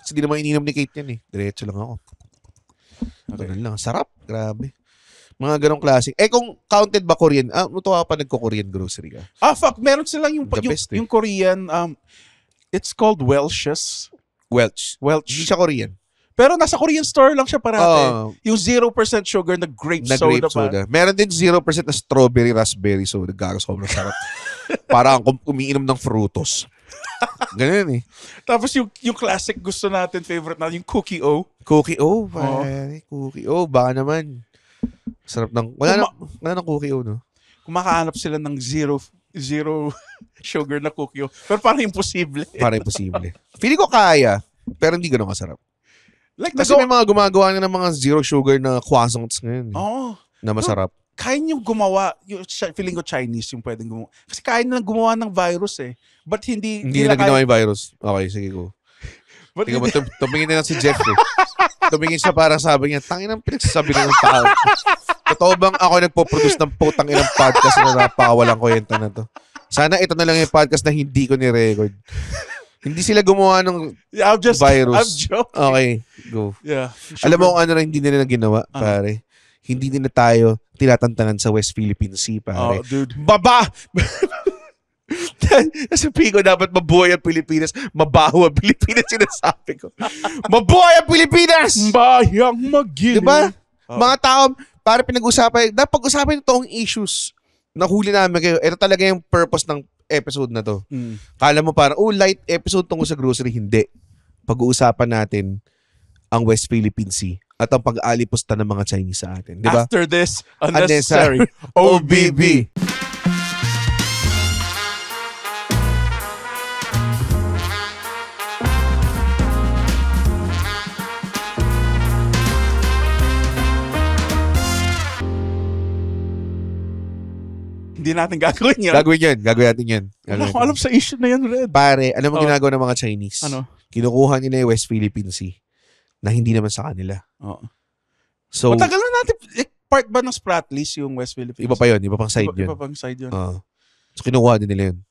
Kasi di naman ininom ni Kate yan eh. Diretso lang ako. Ganun lang. Sarap. Grabe. Mga ganong klase. Kung counted ba Korean? Matuwa pa nagko-Korean grocery ka. Fuck. Meron silang yung Korean, it's called Welch's. Welch. Hindi siya Korean. Pero nasa Korean store lang siya parate. Yung 0% sugar na grape soda. Meron din 0% na strawberry raspberry soda. Gago, sobrang sarap. Parang umiinom ng frutos. Ganun eh. Tapos yung classic gusto natin, favorite natin, yung Cookie O. Cookie O, pare. Cookie O, baka naman. Sarap ng, wala ng Cookie O, no? Kumakahanap sila ng zero sugar na Cookie O. Pero parang imposible. Feeling ko kaya, pero hindi ganun kasarap. Like, kasi may mga gumagawa na ng mga zero sugar na croissants ngayon. Na masarap. Kaya nyo gumawa, feeling ko Chinese yung pwedeng gumawa. Kasi kaya nyo gumawa ng virus eh. But hindi na ginawa yung virus. Okay, sige ko. Tingnan mo, tumingin na lang si Jeff eh. Tumingin siya para sabi niya, tangin ang pinagsasabi ng tao. Totoo bang ako nagpo-produce ng putang inang podcast na napakawalang kwenta na to? Sana ito na lang yung podcast na hindi ko ni-record. Hindi sila gumawa ng virus. I'm joking. Okay, go. Yeah. Alam mo kung ano na hindi nila ginawa, pare? Hindi din na tayo tinatantanan sa West Philippine Sea, pare. Dude. Baba! Sa Pico, dapat mabuhay ang Pilipinas. Mabaho ang Pilipinas, sinasabi ko. Mabuhay ang Pilipinas! Bayang magiling. Diba? Mga tao, para pinag-usapan, dapat pag-usapan itong issues. Nahuli namin kayo. Ito talaga yung purpose ng episode na to. Kala mo parang, light episode tungkol sa grocery. Hindi. Pag-uusapan natin ang West Philippine Sea at ang pag-aalipusta ng mga Chinese sa atin. Diba? After this, unnecessary OBB. Hindi natin gagawin yan. Gagawin natin yan. Wala akong alam sa issue na yan, Red. Pare, alam mo ginagawa ng mga Chinese? Ano? Kinukuha nila yung West Philippine Sea na hindi naman sa kanila. Oo. So, matagal na natin, part ba ng Spratlys yung West Philippines? Iba pa yun, iba pang side yun. Iba pang side yun. So, kinukuha din nila yun.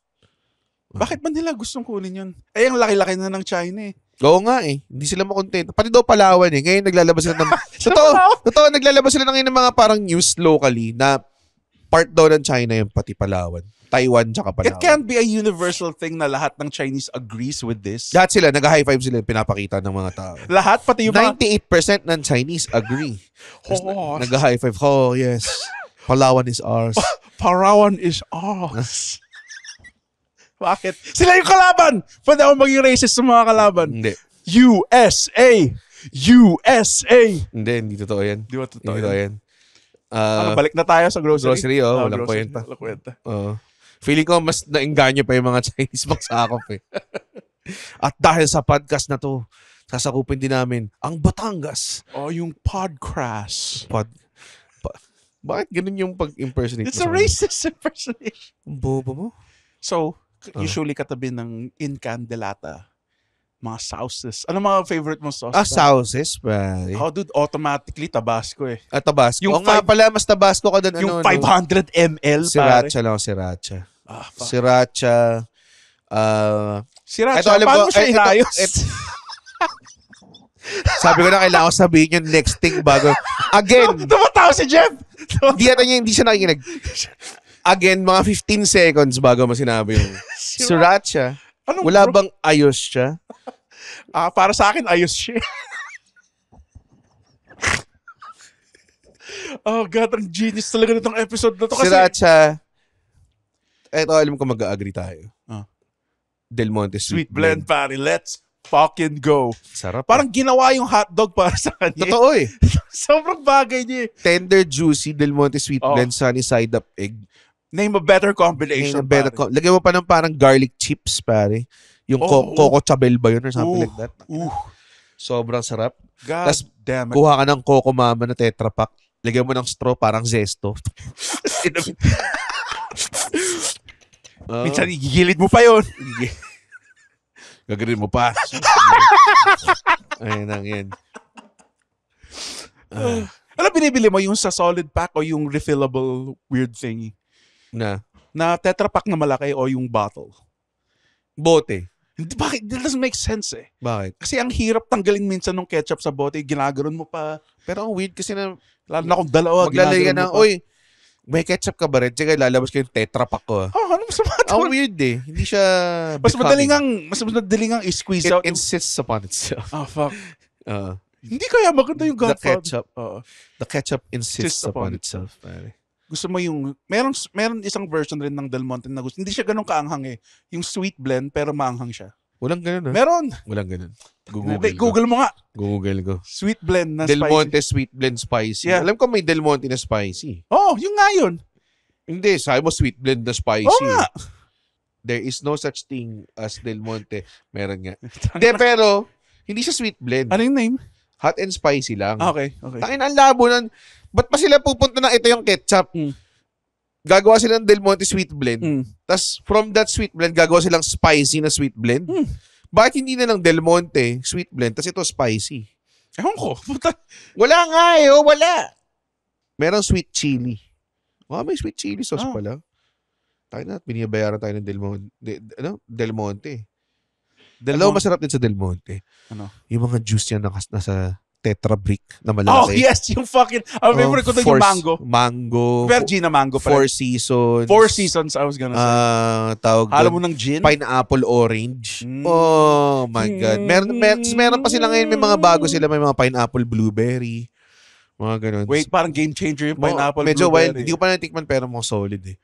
Bakit ba nila gustong kunin yun? Ang laki-laki na ng China eh. Oo nga eh. Hindi sila makontento. Pati daw Palawan eh. Ngayon naglalabas sila ng... totoo, naglalabas sila ng mga parang news locally na part daw ng China yung pati Palawan. Taiwan tsaka Palawan. It can't be a universal thing na lahat ng Chinese agrees with this. Lahat sila, nag-high five sila pinapakita ng mga tao. Lahat, pati yung 98% ng Chinese agree. Nag-high five. Oh, yes. Palawan is ours. Palawan is ours. Bakit? Sila yung kalaban! Pwede ako maging racist sa mga kalaban. Hindi. USA! USA! Hindi totoo yan. Di ba totoo Hindi totoo yan. Balik na tayo sa grocery. Grocery, walang kwenta. Walang kwenta. Feeling ko mas nainganyo pa yung mga Chinese magsakop eh. At dahil sa podcast na to, sasakupin din namin ang Batangas. Yung podcast. Bakit ganun yung pag-impersonate? It's a racist impersonation. Ang bobo mo. So, usually katabi ng Incandelata, mga sauces. Ano mga favorite mo sauce? Sauces, pare. Oh, dude, automatically Tabasco eh. Tabasco. Yung nga pala, mas Tabasco ka doon. Yung 500 ml, Sriracha lang, sriracha. Sriracha. Sriracha, paano mo siya inayos? Sabi ko na kailangan ko sabihin yung next thing bago. Again. Tumatawa si Jeff! Hindi siya nakikinig. Again, mga 15 seconds bago mo sinabi yung sriracha. Wala bang ayos siya? Para sa akin, ayos siya. Oh God, ang genius talaga nitong episode na to. Kasi... Sriracha. Eto, alam ko mag-agree tayo. Del Monte Sweet Blend, pare. Let's fucking go. Sarap. Parang ginawa yung hotdog para sa kanya. Totoo eh. Sobrang bagay niya eh. Tender, juicy, Del Monte Sweet Blend, sunny side up egg. Name a better combination, Lagyan mo pa ng parang garlic chips, pare. Yung Coco Chabel ba yun or something like that? Sobrang sarap. God damn it. Kuha ka ng Coco Mama na Tetra Pak. Lagyan mo ng straw, parang zesto. Minsan, igigilid mo pa yun. Gagawin mo pa. Ayun lang yan. Ano binibili mo? Yung sa solid pack o yung refillable weird thingy? Na Tetra Pak na malaki o yung bottle? Bote. Bakit? It doesn't make sense eh. Bakit? Kasi ang hirap tanggalin minsan ng ketchup sa bote. Ginagaron mo pa. Pero ang weird kasi na lalo na kung dalawa. Maglalagay ka na, oy, may ketchup ka ba rin? Tsaka lalabas ko yung Tetra Pak ko. Ano masama ito? Ang weird eh. Hindi siya... Mas madaling ang i-squeeze out. It insists upon itself. Fuck. Hindi kaya maganda yung The Godfather. ketchup. The ketchup insists upon itself. Pare. Gusto mo yung... Meron isang version rin ng Del Monte na gusto. Hindi siya ganun kaanghang eh. Yung sweet blend pero maanghang siya. Walang ganun. Meron. Walang ganun. Google mo nga. Google ko. Sweet blend na Del spicy. Monte sweet blend spicy. Yeah. Alam ko may Del Monte na spicy. Yung nga yun. Hindi, sabi mo sweet blend na spicy. Nga. There is no such thing as Del Monte. Meron nga. Hindi, pero hindi siya sweet blend. Ano yung name? Hot and spicy lang. Okay. Tangin ang labo nun. Ba't pa sila pupunta na ito yung ketchup? Gagawa sila ng Del Monte sweet blend. Tapos from that sweet blend, gagawa silang spicy na sweet blend. Bakit hindi na lang Del Monte sweet blend, tapos ito spicy? Ewan ko. Wala nga eh. Wala. Merong sweet chili. May sweet chili sauce pala. Tayo na, binibayaran tayo ng Del Monte. Del Monte. Masarap din sa Del Monte. Ano? Yung mga juice yan nasa Tetra Brick na malaki. Yes! Yung fucking... Ang favorite ko doon yung mango. Mango. Virgin na mango pa. 4 Seasons. 4 Seasons, I was gonna say. Tawag Alam mo ng gin? Pineapple Orange. Oh my God. Meron pa sila ngayon. May mga bago sila. May mga Pineapple Blueberry. Mga ganun. Wait, parang game changer yung pineapple medyo blueberry. wild. Hindi ko pa natikman pero mga solid eh.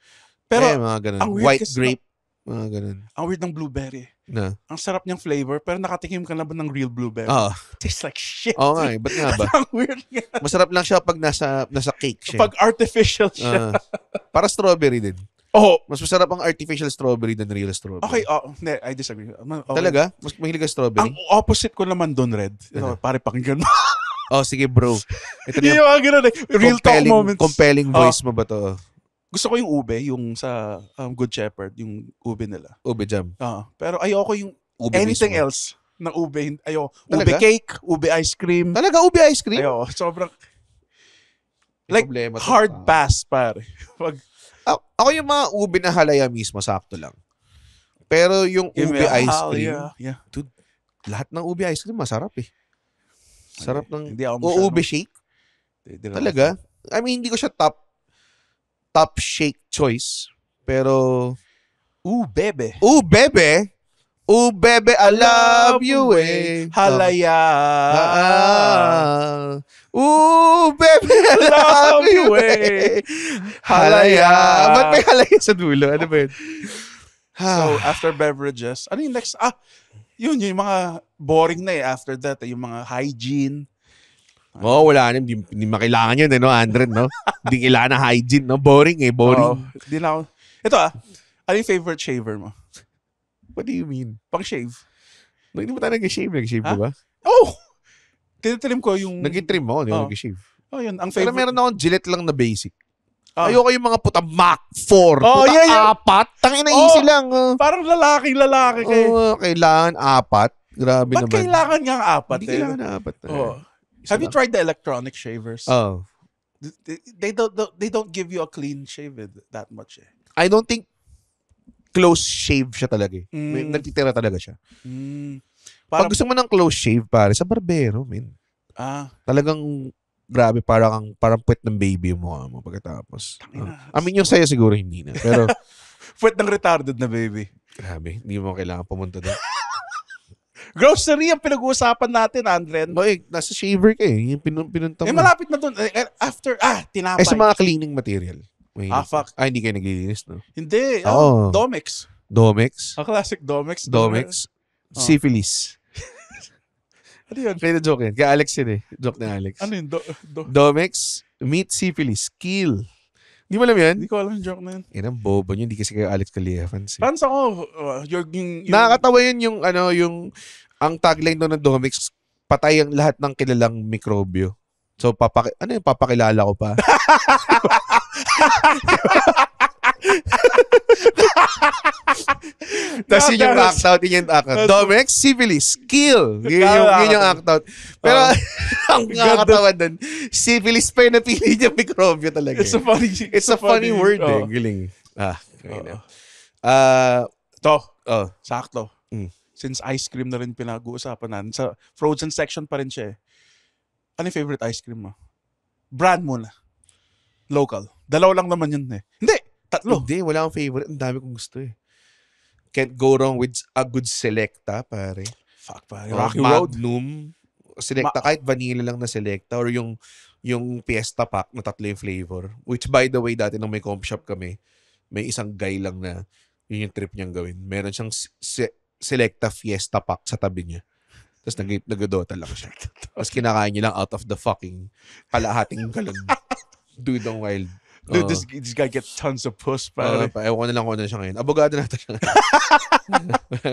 Pero, mga ganun. ang weird White kasi grape. Mga ganun. Ang weird ng blueberry. Na? Ang sarap niyang flavor, pero nakatikim ka na ba ng real blueberry? Tastes like shit. Oo nga eh. Ba't nga ba? Ang weird nga. Masarap lang siya pag nasa cake siya. Pag artificial siya. Para strawberry din. Mas masarap ang artificial strawberry than real strawberry. Okay, I disagree. Okay. Talaga? Mas mahilig ka strawberry? Ang opposite ko naman doon, Red. Pare, pakinggan mo. Sige bro. Ito na yung mga ganun eh. Real talk moments. Compelling voice mo ba to? Gusto ko yung ube, yung sa Good Shepherd, yung ube nila. Ube jam. Pero ayoko yung ube anything mismo. else na ube. Ayoko. Talaga? Ube cake, ube ice cream. Talaga ube ice cream? Ayoko. Sobrang Like hard pass, pare. Ako yung mga ube na halaya mismo, sakto lang. Pero yung ube ice cream, yeah. dude, lahat ng ube ice cream masarap eh. Sarap ng Hindi ako masyado. ube shake. Hindi na- Talaga. I mean, hindi ko siya top shake choice. Pero, Bebe. bebe. Bebe, I love you eh. Halaya. Bebe, I love you eh. Halaya. Ba't may halaya sa dulo? Ano ba yun? So, after beverages, ano yung next? Yun, yung mga boring na eh. After that, yung mga hygiene. Wala na. Hindi makailangan yun, no, Andren, no? Hindi kailangan na hygiene, no? Boring eh, boring. Di na ako. Ito ano yung favorite shaver mo? What do you mean? Pang-shave? No, hindi mo tayo nag-shave. Nag-shave Ha? ka ba? Tinitrim ko yung... Nag-trim ako, hindi ako nag-shave. Yun. Ang Pero favorite. meron akong Gillette lang na basic. Ah. Ayoko yung mga puta Mach 4. Puta yeah. 4. Tangina easy lang. Parang lalaki kayo. Kailangan 4. Grabe Ba't naman. kailangan nga ang 4? Hindi kailangan na 4. Have you tried the electronic shavers? Oh. They don't give you a clean shave that much eh. I don't think close shave siya talaga eh. Mm. Nagtitira talaga siya. Pag Parang, gusto mo ng close shave, pare, sa barbero, men. Talagang grabe, parang puwet ng baby yung mukha mo pagkatapos. I mean, yung sa'yo siguro hindi na. Pero, puwet ng retarded na baby. grabe, hindi mo kailangan pumunta doon. Grocery ang pinag-uusapan natin, Andren. Nasa shaver ka eh. Yung pinunta mo. Malapit na doon. After, tinapay. Sa mga cleaning material. Fuck. Hindi kayo naglilinis, no? Hindi. Oo. Domex. Domex. A classic Domex. Domex. Syphilis. Ano yun? Kaya na joke yan. Kaya Alex yun eh. Joke ni Alex. Ano yun? Domex, meet syphilis, kill. Hindi mo alam yan? Hindi ko alam yung joke na yun. Yan ang bobo nyo. Hindi kasi kayo Alex Calleja fans eh. Fans ako. Yung Nakakatawa yun yung ang tagline doon ng Domex, patay ang lahat ng kilalang mikrobyo. So, papakilala ko pa. Tapos yun yung act out. Domex, syphilis, kill. Yun yung act out. Pero, ang nakakatawa doon, syphilis pa yung napili niya mikrobyo talaga. It's a funny word eh. Giling. Okay na. Sakto. Since ice cream na rin pinag-uusapan natin, sa frozen section pa rin siya eh. Ano yung favorite ice cream mo? Brand muna. Local. Dalawa lang naman yun eh. Hindi! Tatlo. Hindi, wala akong favorite. Ang dami kong gusto eh. Can't go wrong with a good Selecta, pare. Fuck, pare. Rocky Road. Magnum. Selecta, kahit vanilla lang na Selecta or yung Fiesta Pack na tatlo yung flavor. Which by the way, dati nung may comp shop kami, may isang guy lang na yun yung trip niyang gawin. Meron siyang Selecta Fiesta Pack sa tabi niya. Tapos nag-dota lang siya. Tapos kinakain niya lang out of the fucking kalahating galon. Dudong wild. Dude, this guy gets tons of puss, pare. Ewan ko na lang kung ano siya ngayon. Abogado na ito siya.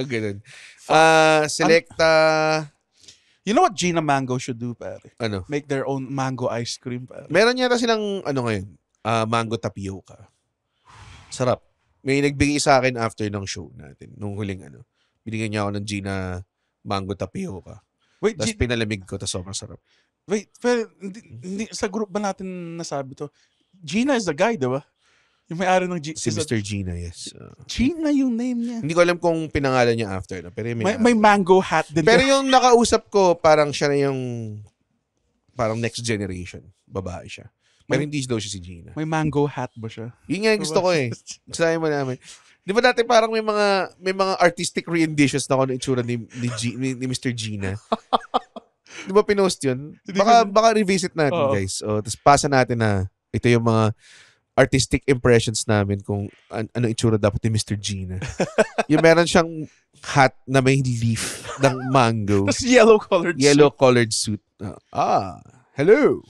Ganun. Selecta. You know what Gina Mango should do, pare? Ano? Make their own mango ice cream, pare. Meron yata silang ngayon. Mango tapioca. Sarap. May nagbigay sa akin after ng show natin. Nung huling binigyan niya ako ng Gina Mango tapioca. Wait, Tapos pinalamig ko, tapos sobrang sarap. Wait, pero hindi sa group ba natin nasabi to? Gina is the guy, di ba? Yung may-ari ng Si Mr. Gina, yes. Gina yung name niya. Hindi ko alam kung pinangalan niya after. Pero may mango hat din. Pero yung nakausap ko, parang siya na yung parang next generation. Babae siya. Pero hindi daw siya si Gina. May mango hat ba siya? Yun nga yung gusto ko eh. Sabi mo namin. Di ba dati parang may mga artistic renditions na ako ng itsura ni Mr. Gina. Di ba pinost yun? Baka revisit natin, guys. Tapos pasa natin na ito yung mga artistic impressions namin kung ano itsura dapat ni Mr. Gina. Yung meron siyang hat na may leaf ng mango. Tapos yellow-colored suit. Hello.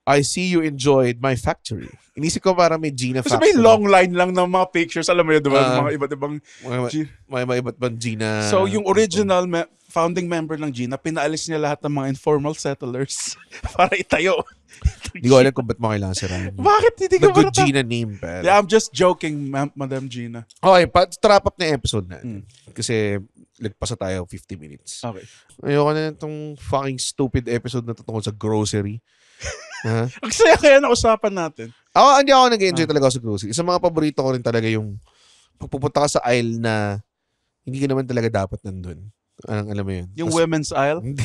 I see you enjoyed my factory. Inisip ko parang may Gina Factory. factory. Kasi may long line lang ng mga pictures. Alam mo yun, diba? Mga iba't ibang... May iba't ibang Gina... So, yung original founding member ng Gina, pinaalis niya lahat ng mga informal settlers para itayo. Hindi ko alam kung ba't mo kailangan sirahan. Bakit hindi ka good Gina name, pero... Yeah, I'm just joking, Madam Gina. Okay, trap up na episode na. Kasi lagpasa tayo 50 minutes. Okay. Ayoko na itong fucking stupid episode na tungkol sa grocery. Ang saya kaya na usapan natin. Hindi ako nag-enjoy talaga sa grocery. Isa mga paborito ko rin talaga yung pagpupunta ka sa aisle na hindi ka naman talaga dapat nandun. Alam mo yun? Yung women's aisle? Hindi.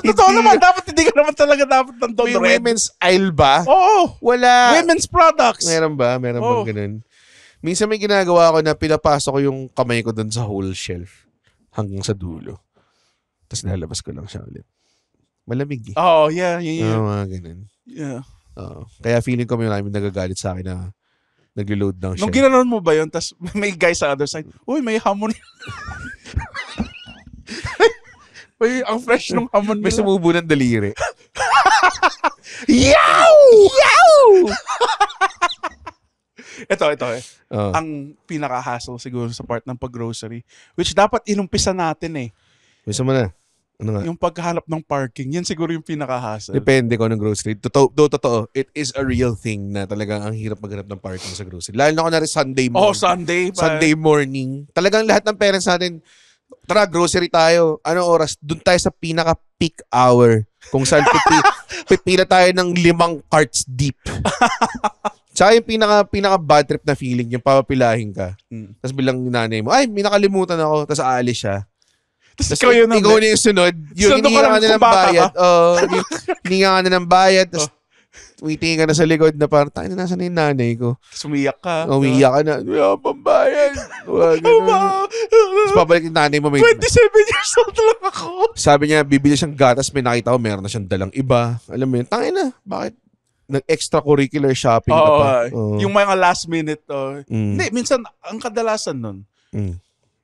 Totoo naman, dapat hindi ka naman talaga dapat nandun May red. women's aisle ba? Oo. Wala. Women's products. Meron ba? Meron bang ganun? Minsan may ginagawa ko na pinapasok ko yung kamay ko dun sa whole shelf hanggang sa dulo. Tapos nalabas ko lang siya ulit. Malamig eh. Oh, yeah. Mga ganun. Yeah. Kaya feeling ko may namin nagagalit sa akin na naglo-load down siya. Nung ginanon mo ba yun, tapos may guy sa other side, uy, may hamon. Ang fresh nung hamon nila. May sumubo ng daliri. Yow! Ito. Oh. Ang pinaka-hassle siguro sa part ng pag-grocery, which dapat inumpisa natin eh. Bisa mo na. Ano nga? Yung paghanap ng parking, yan siguro yung pinaka-hassle. Depende ko ng grocery. Totoo. It is a real thing na talagang ang hirap maghanap ng parking sa grocery. Lalo na kunwari Sunday morning. Sunday. Sunday morning. Talagang lahat ng parents natin, tara, grocery tayo. Anong oras? Doon tayo sa pinaka-peak hour. Kung saan pipila tayo ng 5 carts deep. Tsaka yung pinaka-bad trip na feeling, yung papapilahin ka. Tapos bilang nanay mo, ay, may nakalimutan ako. Tapos aalis siya. Tapos ikaw na yung sunod. Yung hinihinga ka na ng bayad. Hinihinga ka na ng bayad. Tapos tumitingin ka na sa likod na parang, tayo na, nasa na yung nanay ko. Sumiyak ka. Umiyak ka na. Wala pang bayad. Tapos pabalik yung nanay mo. 27 years old lang ako. Sabi niya, bibili siyang gatas. May nakita ko, meron na siyang dalang iba. Alam mo yun, tangin na. Bakit? Nag-extracurricular shopping ka pa. Yung mga last minute. Hindi, minsan, ang kadalasan nun,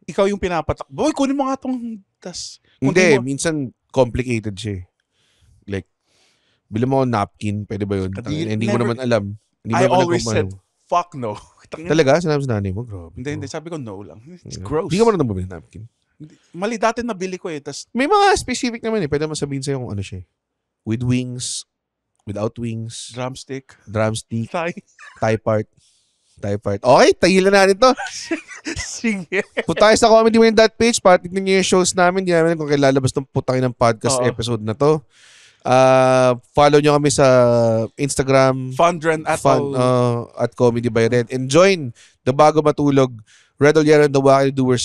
ikaw yung pinapatakbo. Uy, kunin mo nga itong tas. Hindi, minsan complicated siya. Like, bili mo napkin, pwede ba yun? Hindi mo naman alam. I always said, fuck no. Talaga? Sinabi sa nanay mo? Grabe. Hindi. Sabi ko no lang. It's gross. Hindi ka mo na bumili napkin. Mali, dati nabili ko eh. Tas, may mga specific naman eh. Pwede mo sabihin sa'yo kung ano siya. With wings, without wings. Drumstick. Thigh part. Okay, tagilan na natin to. Sige. Punta tayo sa comedymoney.page para tignan nyo yung shows namin. Hindi namin kung kailan lalabas ng putangin ng podcast episode na to. Follow nyo kami sa Instagram. Fundren at Comedy by Red. And join the Bago Matulog Red Oliero and the Wacky Doers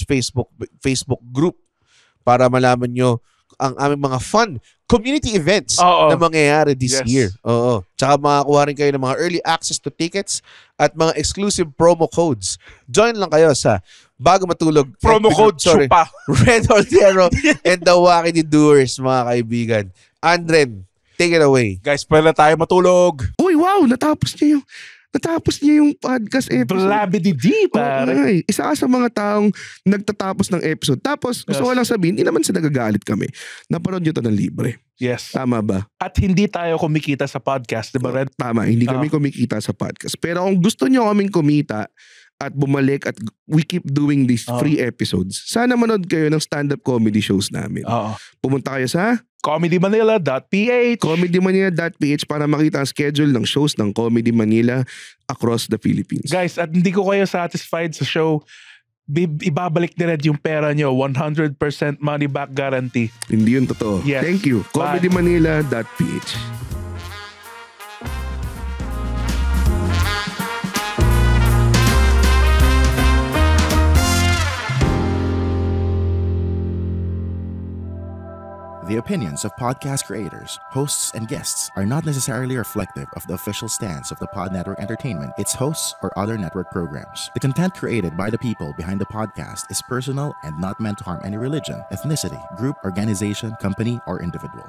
Facebook group para malaman nyo ang aming mga fun community events na mangyayari this year. Tsaka makakuha rin kayo ng mga early access to tickets at mga exclusive promo codes. Join lang kayo sa Bago Matulog. Promo code Chupa. Red Oliero and the Wacky Doers, mga kaibigan. Andren, take it away. Guys, pwede tayo matulog. Uy, wow! Natapos niya yung podcast episode. Blabidi-di, pare. Okay. Isa ka sa mga taong nagtatapos ng episode. Tapos, gusto ko lang sabihin, hindi naman sa nagagalit kami. Naparod nyo ito ng libre. Yes. Tama ba? At hindi tayo kumikita sa podcast, di ba, Red? Tama, hindi kami kumikita sa podcast. Pero kung gusto nyo kaming kumita at bumalik at we keep doing these free episodes, sana manood kayo ng stand-up comedy shows namin. Pumunta kayo sa comedymanila.ph comedymanila.ph para makita ang schedule ng shows ng Comedy Manila across the Philippines. Guys, at hindi ko kayo satisfied sa show, ibabalik ni Red yung pera nyo. 100% money back guarantee. Hindi yun totoo. Yes. Thank you. comedymanila.ph. The opinions of podcast creators, hosts, and guests are not necessarily reflective of the official stance of the Pod Network Entertainment, its hosts, or other network programs. The content created by the people behind the podcast is personal and not meant to harm any religion, ethnicity, group, organization, company, or individual.